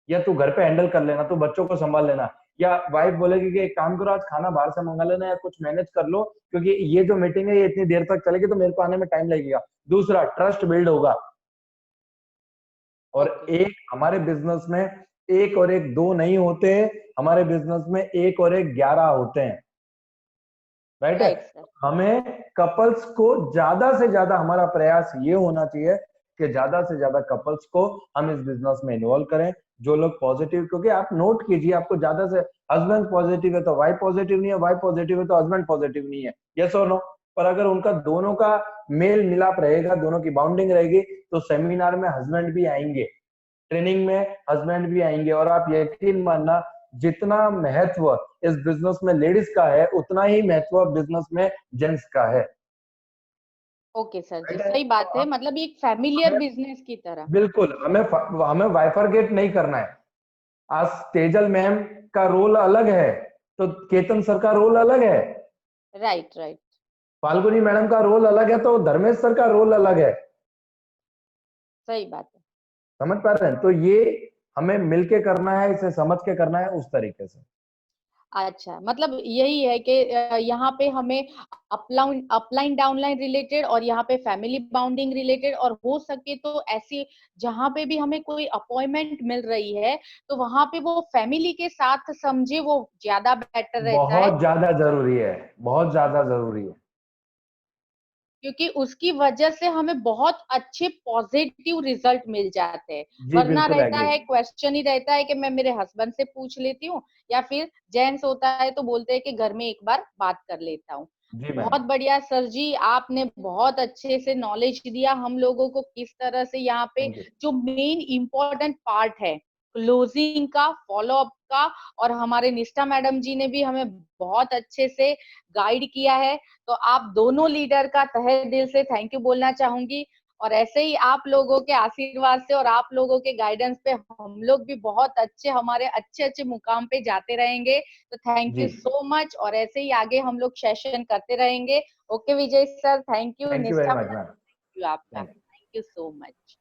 या तू घर पे हैंडल कर लेना, तू बच्चों को संभाल लेना। या वाइफ बोलेगी कि एक काम करो, आज खाना बाहर से मंगा लेना या कुछ मैनेज कर लो, क्योंकि ये जो मीटिंग है ये इतनी देर तक चलेगी तो मेरे को आने में टाइम लगेगा। दूसरा, ट्रस्ट बिल्ड होगा। और एक हमारे बिजनेस में 1 और 1 2 नहीं होते, हमारे बिजनेस में 1 और 1 11 होते हैं, राइट है। हमें कपल्स को ज्यादा से ज्यादा, हमारा प्रयास ये होना चाहिए कि ज्यादा से ज्यादा कपल्स को हम इस बिजनेस में इन्वॉल्व करें, जो लोग पॉजिटिव, क्योंकि आप नोट कीजिए, आपको ज्यादा से हस्बैंड पॉजिटिव है तो वाइफ पॉजिटिव नहीं है, वाइफ पॉजिटिव है तो हस्बैंड पॉजिटिव नहीं है, यस और नो। और अगर उनका दोनों का मेल मिलाप रहेगा, दोनों की बाउंडिंग रहेगी, तो सेमिनार में हस्बैंड भी आएंगे, ट्रेनिंग में हस्बैंड भी आएंगे। और आप यकीन मानना, जितना महत्व इस बिजनेस में लेडीज का है, उतना ही महत्व बिजनेस में जेंट्स का है।
ओके सर जी,
Right है?
सही बात
तो
है, मतलब ये एक फैमिलियर बिजनेस की तरह।
बिल्कुल हमें वाइफरगेट नहीं करना है। आज तेजल मैम का रोल अलग है, तो केतन सर का रोल अलग है,
राइट राइट,
फाल्गुनी मैडम का रोल अलग है, तो धर्मेश सर का रोल अलग है।
सही बात है।
समझ पा रहे हैं? तो ये हमें मिलके करना है, इसे समझ के करना है उस तरीके से।
अच्छा, मतलब यही है कि यहाँ पे हमें अपलाइन डाउनलाइन रिलेटेड और यहाँ पे फैमिली बाउंडिंग रिलेटेड, और हो सके तो ऐसी जहाँ पे भी हमें कोई अपॉइंटमेंट मिल रही है तो वहां पे वो फैमिली के साथ समझे, वो ज्यादा बेटर रहता है,
बहुत ज्यादा जरूरी है, बहुत ज्यादा जरूरी है।
क्योंकि उसकी वजह से हमें बहुत अच्छे पॉजिटिव रिजल्ट मिल जाते हैं।
जी
वरना
बिल्कुल
रहता
एग्री।
है, क्वेश्चन ही रहता है कि मैं मेरे हस्बैंड से पूछ लेती हूँ, या फिर जेंट्स होता है तो बोलते हैं कि घर में एक बार बात कर लेता हूँ।
जी
बहुत
मैम।
बढ़िया सर जी, आपने बहुत अच्छे से नॉलेज दिया हम लोगों को, किस तरह से यहाँ पे
थैंक यू।
जो मेन इम्पोर्टेंट पार्ट है क्लोजिंग का, फॉलो अप का, और हमारे निष्ठा मैडम जी ने भी हमें बहुत अच्छे से गाइड किया है। तो आप दोनों लीडर का तहे दिल से थैंक यू बोलना चाहूंगी, और ऐसे ही आप लोगों के आशीर्वाद से और आप लोगों के गाइडेंस पे हम लोग भी बहुत अच्छे, हमारे अच्छे अच्छे मुकाम पे जाते रहेंगे। तो थैंक
जी
यू सो मच, और ऐसे ही आगे हम लोग सेशन करते रहेंगे। Okay Vijay sir, thank you.
Thank you very
Nishtha
much
madam,
ma'am.
Thank you आपका,
thank
thank you so much.